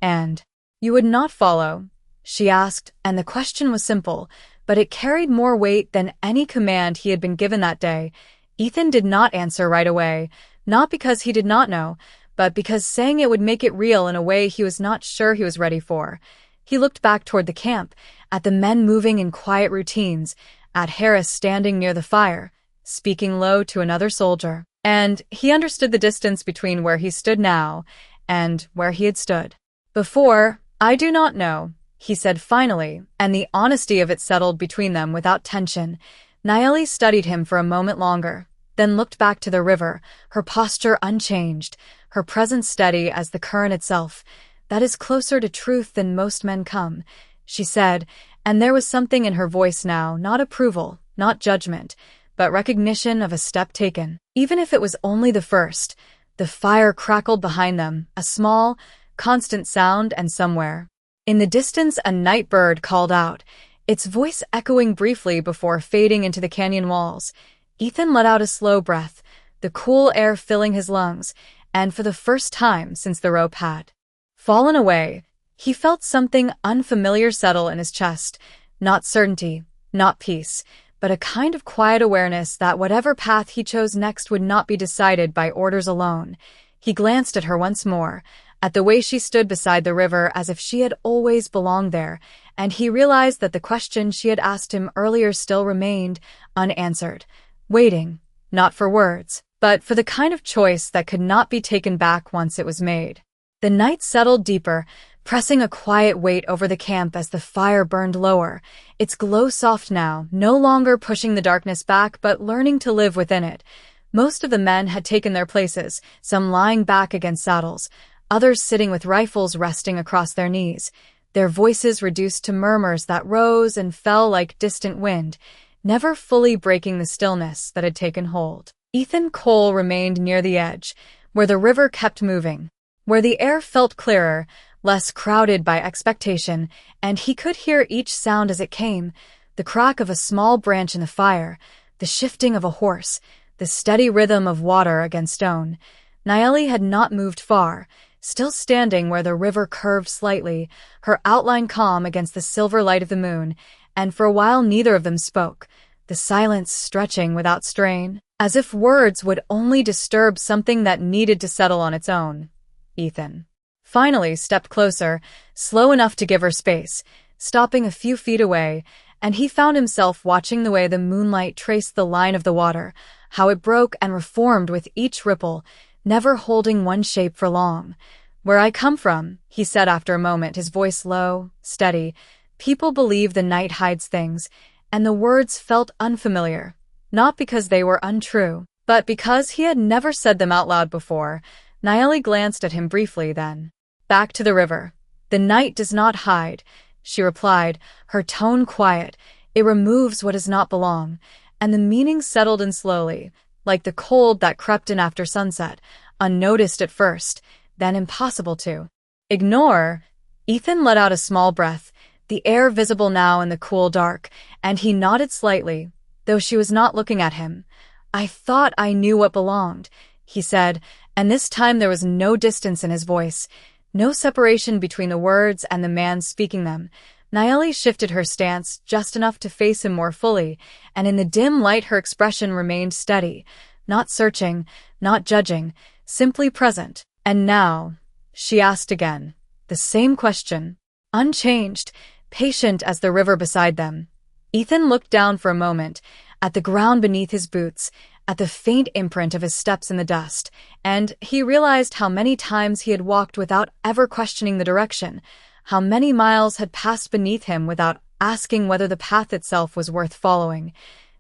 "And you would not follow?" she asked, and the question was simple, but it carried more weight than any command he had been given that day. Ethan did not answer right away, not because he did not know, but because saying it would make it real in a way he was not sure he was ready for. He looked back toward the camp, at the men moving in quiet routines, at Harris standing near the fire, speaking low to another soldier, and he understood the distance between where he stood now and where he had stood before, I do not know, he said finally, and the honesty of it settled between them without tension. Naeli studied him for a moment longer, then looked back to the river, her posture unchanged, her presence steady as the current itself. That is closer to truth than most men come, she said, and there was something in her voice now, not approval, not judgment, but recognition of a step taken. Even if it was only the first, the fire crackled behind them, a small, constant sound, and somewhere in the distance a night bird called out, its voice echoing briefly before fading into the canyon walls. Ethan let out a slow breath, the cool air filling his lungs, and for the first time since the rope had fallen away, he felt something unfamiliar settle in his chest, not certainty, not peace, but a kind of quiet awareness that whatever path he chose next would not be decided by orders alone. He glanced at her once more, at the way she stood beside the river as if she had always belonged there, and he realized that the question she had asked him earlier still remained unanswered, waiting, not for words, but for the kind of choice that could not be taken back once it was made. The night settled deeper, pressing a quiet weight over the camp as the fire burned lower, its glow soft now, no longer pushing the darkness back but learning to live within it. Most of the men had taken their places, some lying back against saddles, others sitting with rifles resting across their knees, their voices reduced to murmurs that rose and fell like distant wind, never fully breaking the stillness that had taken hold. Ethan Cole remained near the edge, where the river kept moving, where the air felt clearer, less crowded by expectation, and he could hear each sound as it came, the crack of a small branch in the fire, the shifting of a horse, the steady rhythm of water against stone. Naeli had not moved far, still standing where the river curved slightly, her outline calm against the silver light of the moon, and for a while neither of them spoke, the silence stretching without strain, as if words would only disturb something that needed to settle on its own. Ethan finally stepped closer, slow enough to give her space, stopping a few feet away, and he found himself watching the way the moonlight traced the line of the water, how it broke and reformed with each ripple, never holding one shape for long. Where I come from, he said after a moment, his voice low, steady. People believe the night hides things, and the words felt unfamiliar, not because they were untrue, but because he had never said them out loud before. Naeli glanced at him briefly then. Back to the river. The night does not hide, she replied, her tone quiet. It removes what does not belong, and the meaning settled in slowly, like the cold that crept in after sunset, unnoticed at first, then impossible to ignore. Ethan let out a small breath, the air visible now in the cool dark, and he nodded slightly, though she was not looking at him. I thought I knew what belonged, he said, and this time there was no distance in his voice, no separation between the words and the man speaking them. Naeli shifted her stance just enough to face him more fully, and in the dim light her expression remained steady, not searching, not judging, simply present. And now, she asked again, the same question, unchanged, patient as the river beside them. Ethan looked down for a moment, at the ground beneath his boots, at the faint imprint of his steps in the dust, and he realized how many times he had walked without ever questioning the direction, how many miles had passed beneath him without asking whether the path itself was worth following.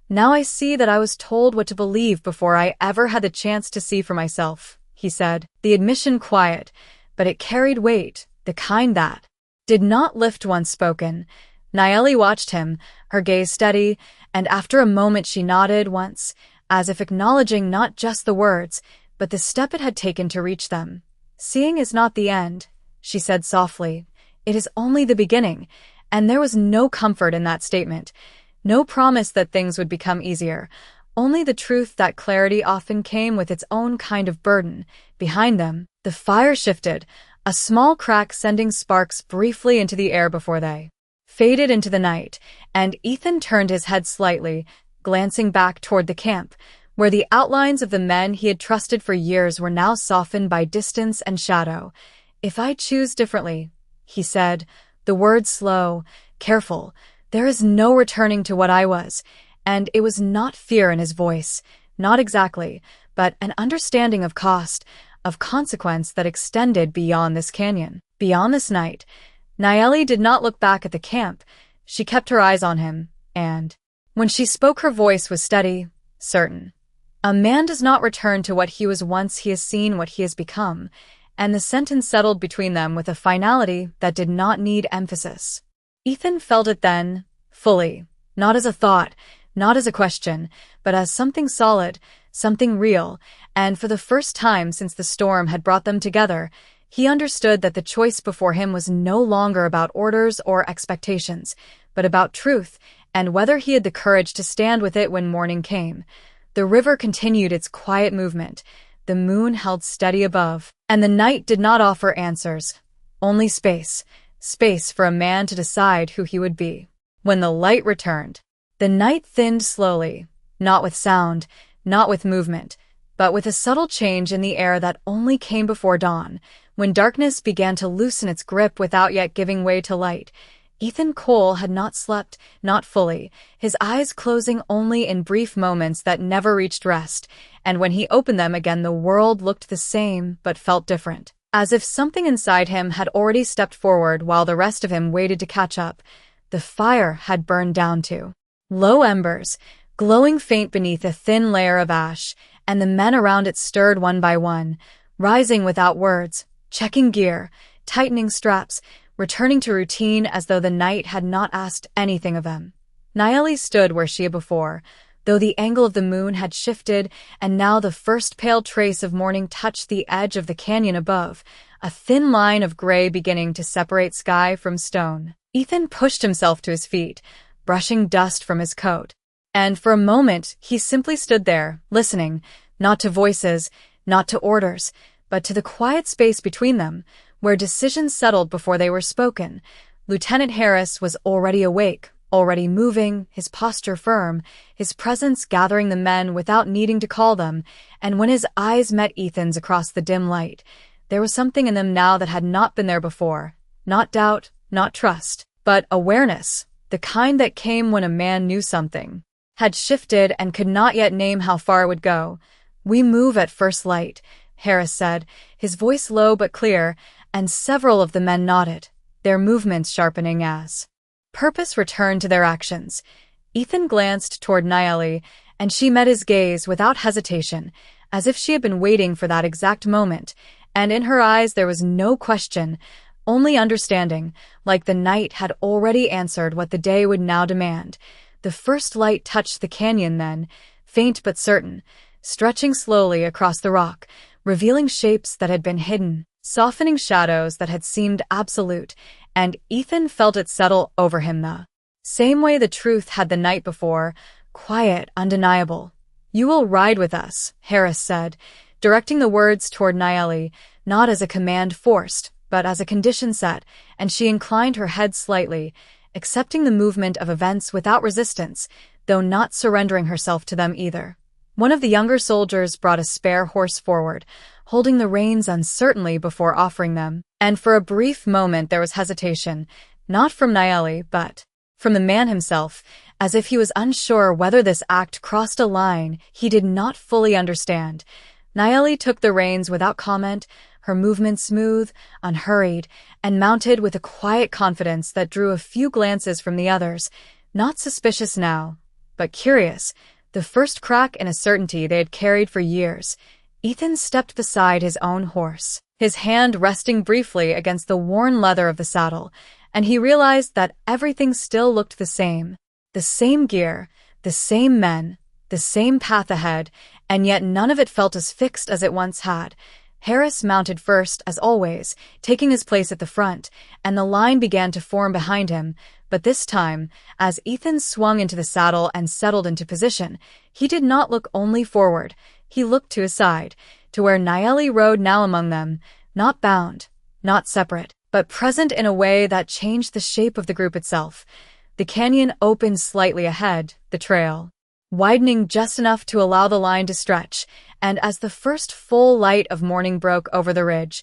Now I see that I was told what to believe before I ever had the chance to see for myself, he said, the admission quiet, but it carried weight, the kind that did not lift once spoken. Naeli watched him, her gaze steady, and after a moment she nodded once, as if acknowledging not just the words, but the step it had taken to reach them. Seeing is not the end, she said softly. It is only the beginning, and there was no comfort in that statement, no promise that things would become easier, only the truth that clarity often came with its own kind of burden. Behind them, the fire shifted, a small crack sending sparks briefly into the air before they faded into the night, and Ethan turned his head slightly, glancing back toward the camp, where the outlines of the men he had trusted for years were now softened by distance and shadow. If I choose differently, he said, the words slow, careful, there is no returning to what I was, and it was not fear in his voice, not exactly, but an understanding of cost, of consequence that extended beyond this canyon, beyond this night. Nayeli did not look back at the camp. She kept her eyes on him, and when she spoke her voice was steady, certain. A man does not return to what he was once he has seen what he has become, and the sentence settled between them with a finality that did not need emphasis. Ethan felt it then, fully, not as a thought, not as a question, but as something solid, something real, and for the first time since the storm had brought them together, he understood that the choice before him was no longer about orders or expectations, but about truth, and whether he had the courage to stand with it when morning came. The river continued its quiet movement, the moon held steady above, and the night did not offer answers, only space, space for a man to decide who he would be. When the light returned, the night thinned slowly, not with sound, not with movement, but with a subtle change in the air that only came before dawn. When darkness began to loosen its grip without yet giving way to light, Ethan Cole had not slept, not fully, his eyes closing only in brief moments that never reached rest, and when he opened them again the world looked the same but felt different, as if something inside him had already stepped forward while the rest of him waited to catch up. The fire had burned down to low embers, glowing faint beneath a thin layer of ash, and the men around it stirred one by one, rising without words, checking gear, tightening straps, returning to routine as though the night had not asked anything of them. Nayeli stood where she had before, though the angle of the moon had shifted, and now the first pale trace of morning touched the edge of the canyon above, a thin line of gray beginning to separate sky from stone. Ethan pushed himself to his feet, brushing dust from his coat. And for a moment, he simply stood there, listening, not to voices, not to orders, but to the quiet space between them, where decisions settled before they were spoken. Lieutenant Harris was already awake, already moving, his posture firm, his presence gathering the men without needing to call them, and when his eyes met Ethan's across the dim light, there was something in them now that had not been there before. Not doubt, not trust, but awareness, the kind that came when a man knew something had shifted and could not yet name how far it would go. "We move at first light," Harris said, his voice low but clear, and several of the men nodded, their movements sharpening as purpose returned to their actions. Ethan glanced toward Nayeli, and she met his gaze without hesitation, as if she had been waiting for that exact moment, and in her eyes there was no question, only understanding, like the night had already answered what the day would now demand. The first light touched the canyon then, faint but certain, stretching slowly across the rock, revealing shapes that had been hidden, softening shadows that had seemed absolute, and Ethan felt it settle over him the same way the truth had the night before, quiet, undeniable. "You will ride with us," Harris said, directing the words toward Nayeli, not as a command forced, but as a condition set, and she inclined her head slightly, accepting the movement of events without resistance, though not surrendering herself to them either. One of the younger soldiers brought a spare horse forward, holding the reins uncertainly before offering them, and for a brief moment there was hesitation, not from Nayeli, but from the man himself, as if he was unsure whether this act crossed a line he did not fully understand. Nayeli took the reins without comment, her movements smooth, unhurried, and mounted with a quiet confidence that drew a few glances from the others, not suspicious now, but curious, the first crack in a certainty they had carried for years. Ethan stepped beside his own horse, his hand resting briefly against the worn leather of the saddle, and he realized that everything still looked the same gear, the same men, the same path ahead, and yet none of it felt as fixed as it once had. Harris mounted first, as always, taking his place at the front, and the line began to form behind him, but this time, as Ethan swung into the saddle and settled into position, he did not look only forward, he looked to his side, to where Nayeli rode now among them, not bound, not separate, but present in a way that changed the shape of the group itself. The canyon opened slightly ahead, the trail widening just enough to allow the line to stretch, and as the first full light of morning broke over the ridge,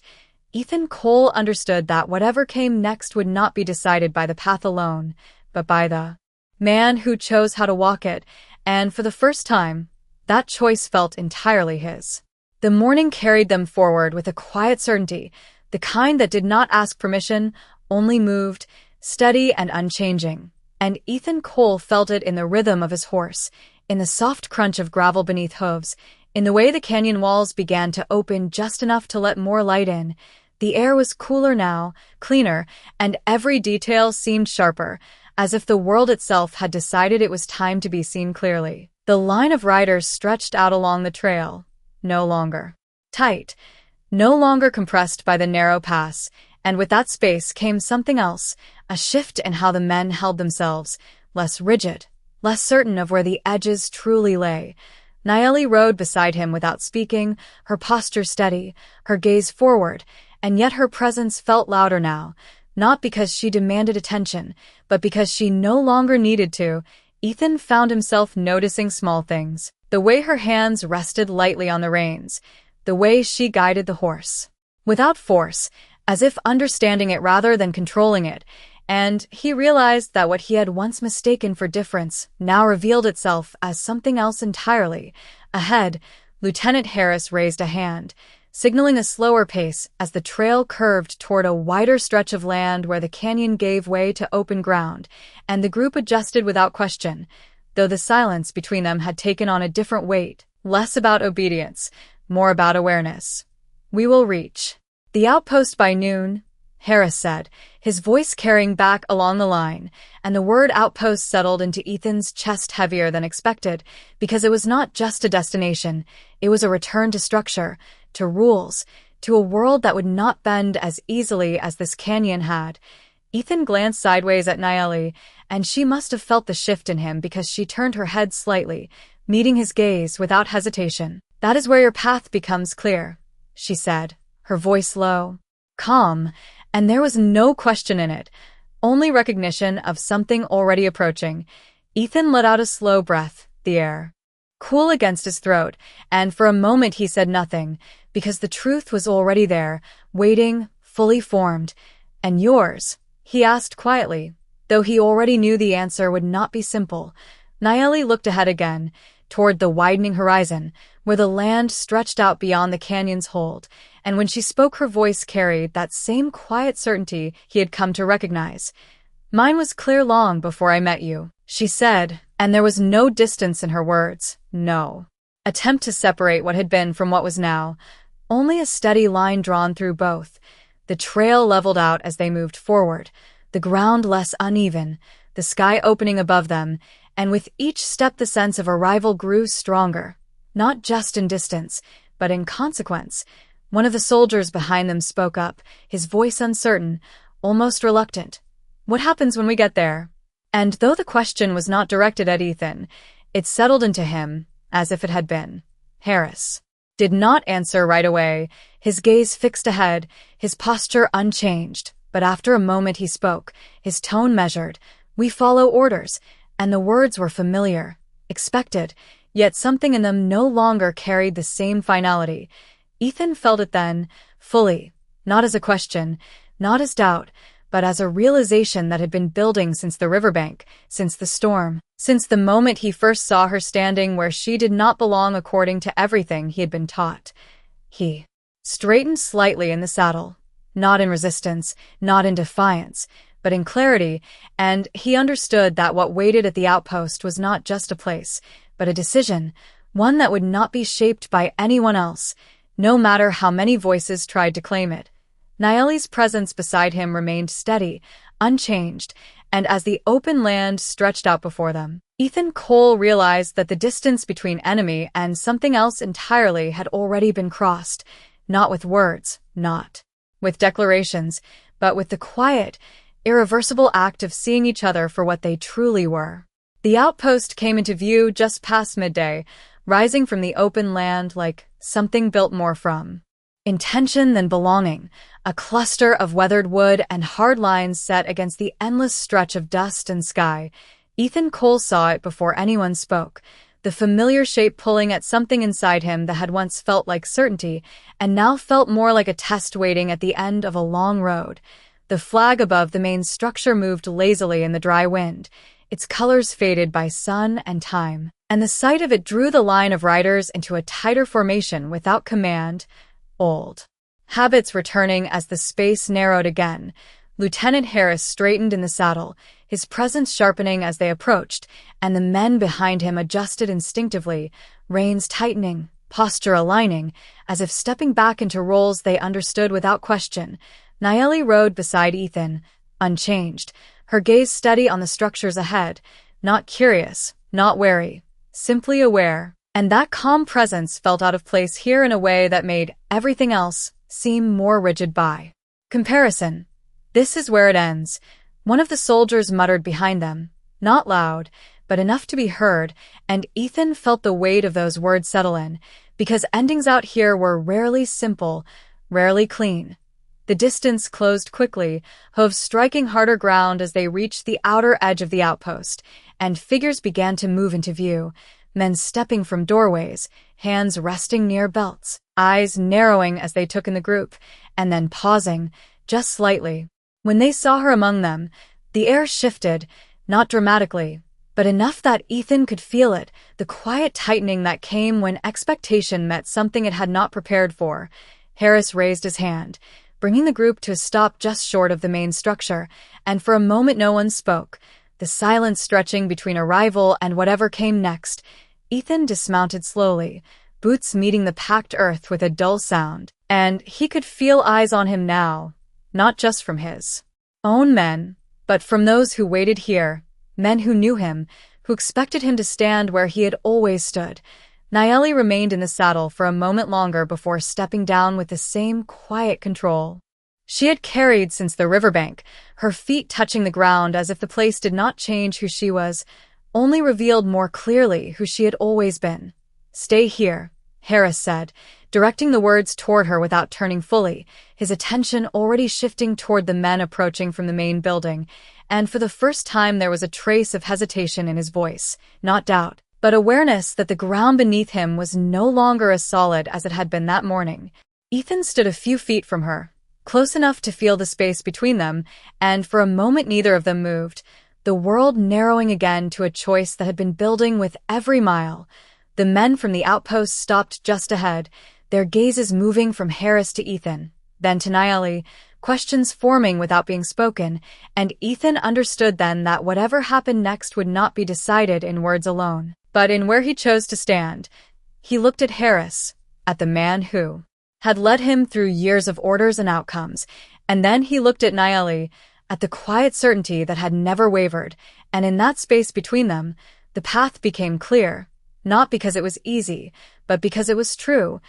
Ethan Cole understood that whatever came next would not be decided by the path alone, but by the man who chose how to walk it, and for the first time, that choice felt entirely his. The morning carried them forward with a quiet certainty, the kind that did not ask permission, only moved, steady and unchanging. And Ethan Cole felt it in the rhythm of his horse, in the soft crunch of gravel beneath hooves, in the way the canyon walls began to open just enough to let more light in. The air was cooler now, cleaner, and every detail seemed sharper, as if the world itself had decided it was time to be seen clearly. The line of riders stretched out along the trail, no longer tight, no longer compressed by the narrow pass, and with that space came something else, a shift in how the men held themselves, less rigid, less certain of where the edges truly lay. Nayeli rode beside him without speaking, her posture steady, her gaze forward, and yet her presence felt louder now, not because she demanded attention, but because she no longer needed to. Ethan found himself noticing small things, the way her hands rested lightly on the reins, the way she guided the horse, without force, as if understanding it rather than controlling it, and he realized that what he had once mistaken for difference now revealed itself as something else entirely. Ahead, Lieutenant Harris raised a hand, signaling a slower pace as the trail curved toward a wider stretch of land where the canyon gave way to open ground, and the group adjusted without question, though the silence between them had taken on a different weight, less about obedience, more about awareness. "We will reach the outpost by noon," Harris said, his voice carrying back along the line, and the word outpost settled into Ethan's chest heavier than expected, because it was not just a destination, it was a return to structure, to rules, to a world that would not bend as easily as this canyon had. Ethan glanced sideways at Nayeli, and she must have felt the shift in him because she turned her head slightly, meeting his gaze without hesitation. "That is where your path becomes clear," she said, her voice low, calm, and there was no question in it, only recognition of something already approaching. Ethan let out a slow breath, the air cool against his throat, and for a moment he said nothing, because the truth was already there, waiting, fully formed. "And yours?" he asked quietly, though he already knew the answer would not be simple. Nayeli looked ahead again, toward the widening horizon, where the land stretched out beyond the canyon's hold, and when she spoke her voice carried that same quiet certainty he had come to recognize. "Mine was clear long before I met you," she said, and there was no distance in her words, no attempt to separate what had been from what was now, only a steady line drawn through both. The trail leveled out as they moved forward, the ground less uneven, the sky opening above them, and with each step the sense of arrival grew stronger, not just in distance, but in consequence. One of the soldiers behind them spoke up, his voice uncertain, almost reluctant. "What happens when we get there?" And though the question was not directed at Ethan, it settled into him, as if it had been. Harris did not answer right away, his gaze fixed ahead, his posture unchanged, but after a moment he spoke, his tone measured. "We follow orders," and the words were familiar, expected, yet something in them no longer carried the same finality. Ethan felt it then, fully, not as a question, not as doubt, but as a realization that had been building since the riverbank, since the storm, since the moment he first saw her standing where she did not belong according to everything he had been taught. He straightened slightly in the saddle, not in resistance, not in defiance, but in clarity, and he understood that what waited at the outpost was not just a place, but a decision, one that would not be shaped by anyone else, no matter how many voices tried to claim it. Nayeli's presence beside him remained steady, unchanged, and as the open land stretched out before them, Ethan Cole realized that the distance between enemy and something else entirely had already been crossed, not with words, not with declarations, but with the quiet, irreversible act of seeing each other for what they truly were. The outpost came into view just past midday, rising from the open land like something built more from intention than belonging, a cluster of weathered wood and hard lines set against the endless stretch of dust and sky. Ethan Cole saw it before anyone spoke, the familiar shape pulling at something inside him that had once felt like certainty and now felt more like a test waiting at the end of a long road. The flag above the main structure moved lazily in the dry wind, its colors faded by sun and time, and the sight of it drew the line of riders into a tighter formation without command. Old habits returning as the space narrowed again, Lieutenant Harris straightened in the saddle, his presence sharpening as they approached, and the men behind him adjusted instinctively, reins tightening, posture aligning, as if stepping back into roles they understood without question. Nayeli rode beside Ethan, unchanged, her gaze steady on the structures ahead, not curious, not wary, simply aware. And that calm presence felt out of place here in a way that made everything else seem more rigid by comparison. This is where it ends, one of the soldiers muttered behind them, not loud, but enough to be heard, and Ethan felt the weight of those words settle in, because endings out here were rarely simple, rarely clean. The distance closed quickly, hooves striking harder ground as they reached the outer edge of the outpost, and figures began to move into view, men stepping from doorways, hands resting near belts, eyes narrowing as they took in the group, and then pausing, just slightly. When they saw her among them, the air shifted, not dramatically, but enough that Ethan could feel it, the quiet tightening that came when expectation met something it had not prepared for. Harris raised his hand, bringing the group to a stop just short of the main structure, and for a moment no one spoke, the silence stretching between arrival and whatever came next. Ethan dismounted slowly, boots meeting the packed earth with a dull sound, and he could feel eyes on him now, not just from his own men, but from those who waited here, men who knew him, who expected him to stand where he had always stood. Nayeli remained in the saddle for a moment longer before stepping down with the same quiet control she had carried since the riverbank, her feet touching the ground as if the place did not change who she was, only revealed more clearly who she had always been. "Stay here," Harris said, directing the words toward her without turning fully, his attention already shifting toward the men approaching from the main building, and for the first time there was a trace of hesitation in his voice, not doubt, but awareness that the ground beneath him was no longer as solid as it had been that morning. Ethan stood a few feet from her, close enough to feel the space between them, and for a moment neither of them moved, the world narrowing again to a choice that had been building with every mile. The men from the outpost stopped just ahead, their gazes moving from Harris to Ethan, then to Nayeli, questions forming without being spoken, and Ethan understood then that whatever happened next would not be decided in words alone, but in where he chose to stand. He looked at Harris, at the man who had led him through years of orders and outcomes, and then he looked at Nayeli, at the quiet certainty that had never wavered, and in that space between them, the path became clear, not because it was easy, but because it was true.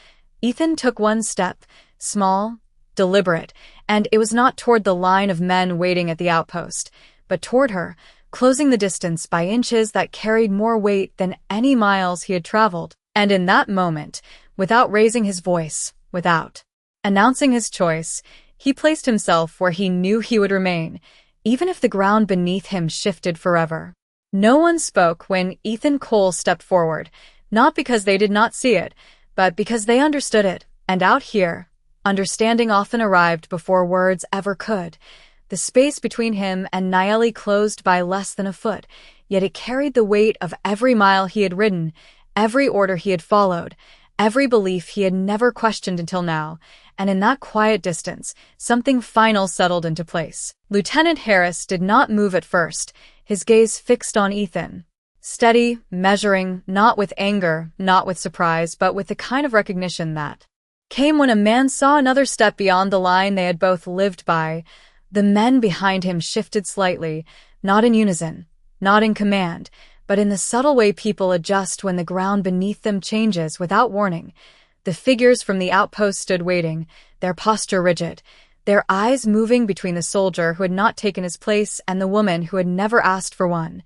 Ethan took one step, small, deliberate, and it was not toward the line of men waiting at the outpost, but toward her, closing the distance by inches that carried more weight than any miles he had traveled. And in that moment, without raising his voice, without announcing his choice, he placed himself where he knew he would remain, even if the ground beneath him shifted forever. No one spoke when Ethan Cole stepped forward, not because they did not see it, but because they understood it, and out here, understanding often arrived before words ever could. The space between him and Nayeli closed by less than a foot, yet it carried the weight of every mile he had ridden, every order he had followed, every belief he had never questioned until now, and in that quiet distance, something final settled into place. Lieutenant Harris did not move at first, his gaze fixed on Ethan. Steady, measuring, not with anger, not with surprise, but with the kind of recognition that came when a man saw another step beyond the line they had both lived by. The men behind him shifted slightly, not in unison, not in command, but in the subtle way people adjust when the ground beneath them changes without warning. The figures from the outpost stood waiting, their posture rigid, their eyes moving between the soldier who had not taken his place and the woman who had never asked for one.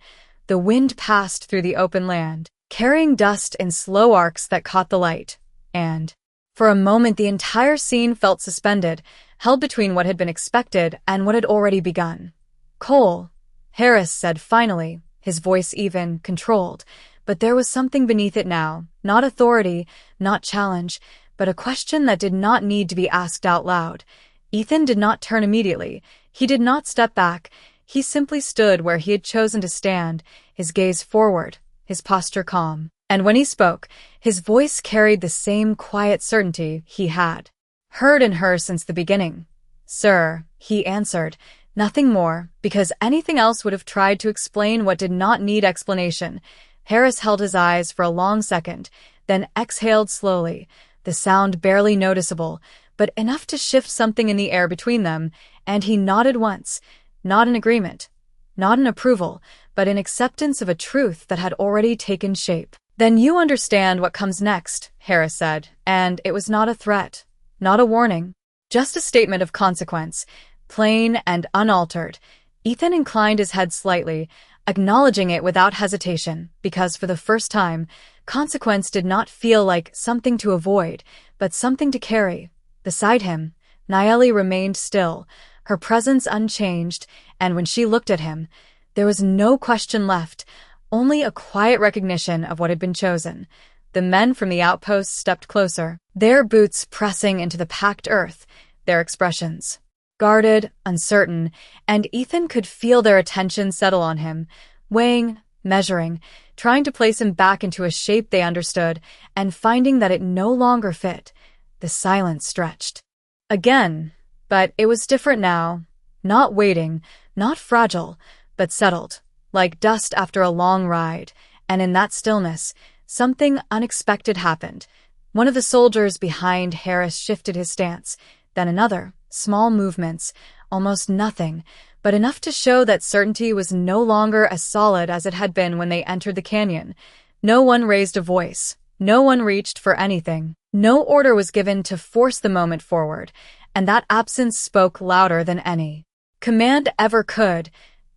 The wind passed through the open land, carrying dust in slow arcs that caught the light, and for a moment the entire scene felt suspended, held between what had been expected and what had already begun. "Cole," Harris said finally, his voice even, controlled, but there was something beneath it now, not authority, not challenge, but a question that did not need to be asked out loud. Ethan did not turn immediately, he did not step back, he simply stood where he had chosen to stand, his gaze forward, his posture calm. And when he spoke, his voice carried the same quiet certainty he had heard in her since the beginning. "Sir," he answered, Nothing more, because anything else would have tried to explain what did not need explanation. Harris held his eyes for a long second, then exhaled slowly, the sound barely noticeable, but enough to shift something in the air between them, and he nodded once, not in agreement, not in approval, but in acceptance of a truth that had already taken shape. "Then you understand what comes next," Harris said, and it was not a threat, not a warning, just a statement of consequence, plain and unaltered. Ethan inclined his head slightly, acknowledging it without hesitation, because for the first time, consequence did not feel like something to avoid, but something to carry. Beside him, Nayeli remained still, her presence unchanged, and when she looked at him, there was no question left, only a quiet recognition of what had been chosen. The men from the outpost stepped closer, their boots pressing into the packed earth, their expressions guarded, uncertain, and Ethan could feel their attention settle on him, weighing, measuring, trying to place him back into a shape they understood, and finding that it no longer fit. The silence stretched. Again, but it was different now. Not waiting, not fragile, but settled, like dust after a long ride, and in that stillness, something unexpected happened. One of the soldiers behind Harris shifted his stance, then another, small movements, almost nothing, but enough to show that certainty was no longer as solid as it had been when they entered the canyon. No one raised a voice, no one reached for anything, no order was given to force the moment forward, and that absence spoke louder than any command ever could.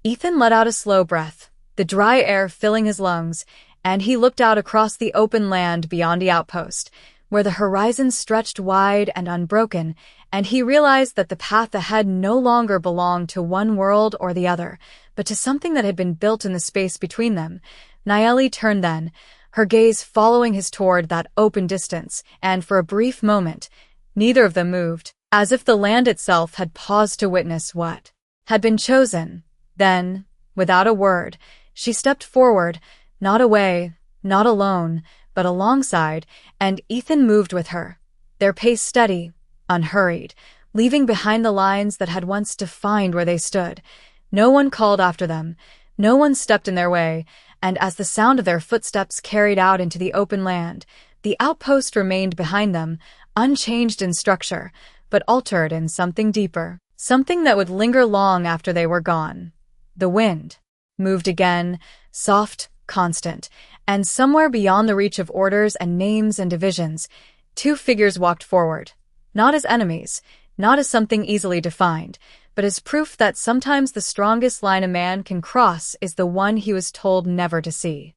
Ethan let out a slow breath, the dry air filling his lungs, and he looked out across the open land beyond the outpost, where the horizon stretched wide and unbroken, and he realized that the path ahead no longer belonged to one world or the other, but to something that had been built in the space between them. Nayeli turned then, her gaze following his toward that open distance, and for a brief moment, neither of them moved, as if the land itself had paused to witness what had been chosen. Then, without a word, she stepped forward, not away, not alone, but alongside, and Ethan moved with her, their pace steady, unhurried, leaving behind the lines that had once defined where they stood. No one called after them, no one stepped in their way, and as the sound of their footsteps carried out into the open land, the outpost remained behind them, unchanged in structure, but altered in something deeper, something that would linger long after they were gone. The wind moved again, soft, constant, and somewhere beyond the reach of orders and names and divisions, two figures walked forward, not as enemies, not as something easily defined, but as proof that sometimes the strongest line a man can cross is the one he was told never to see.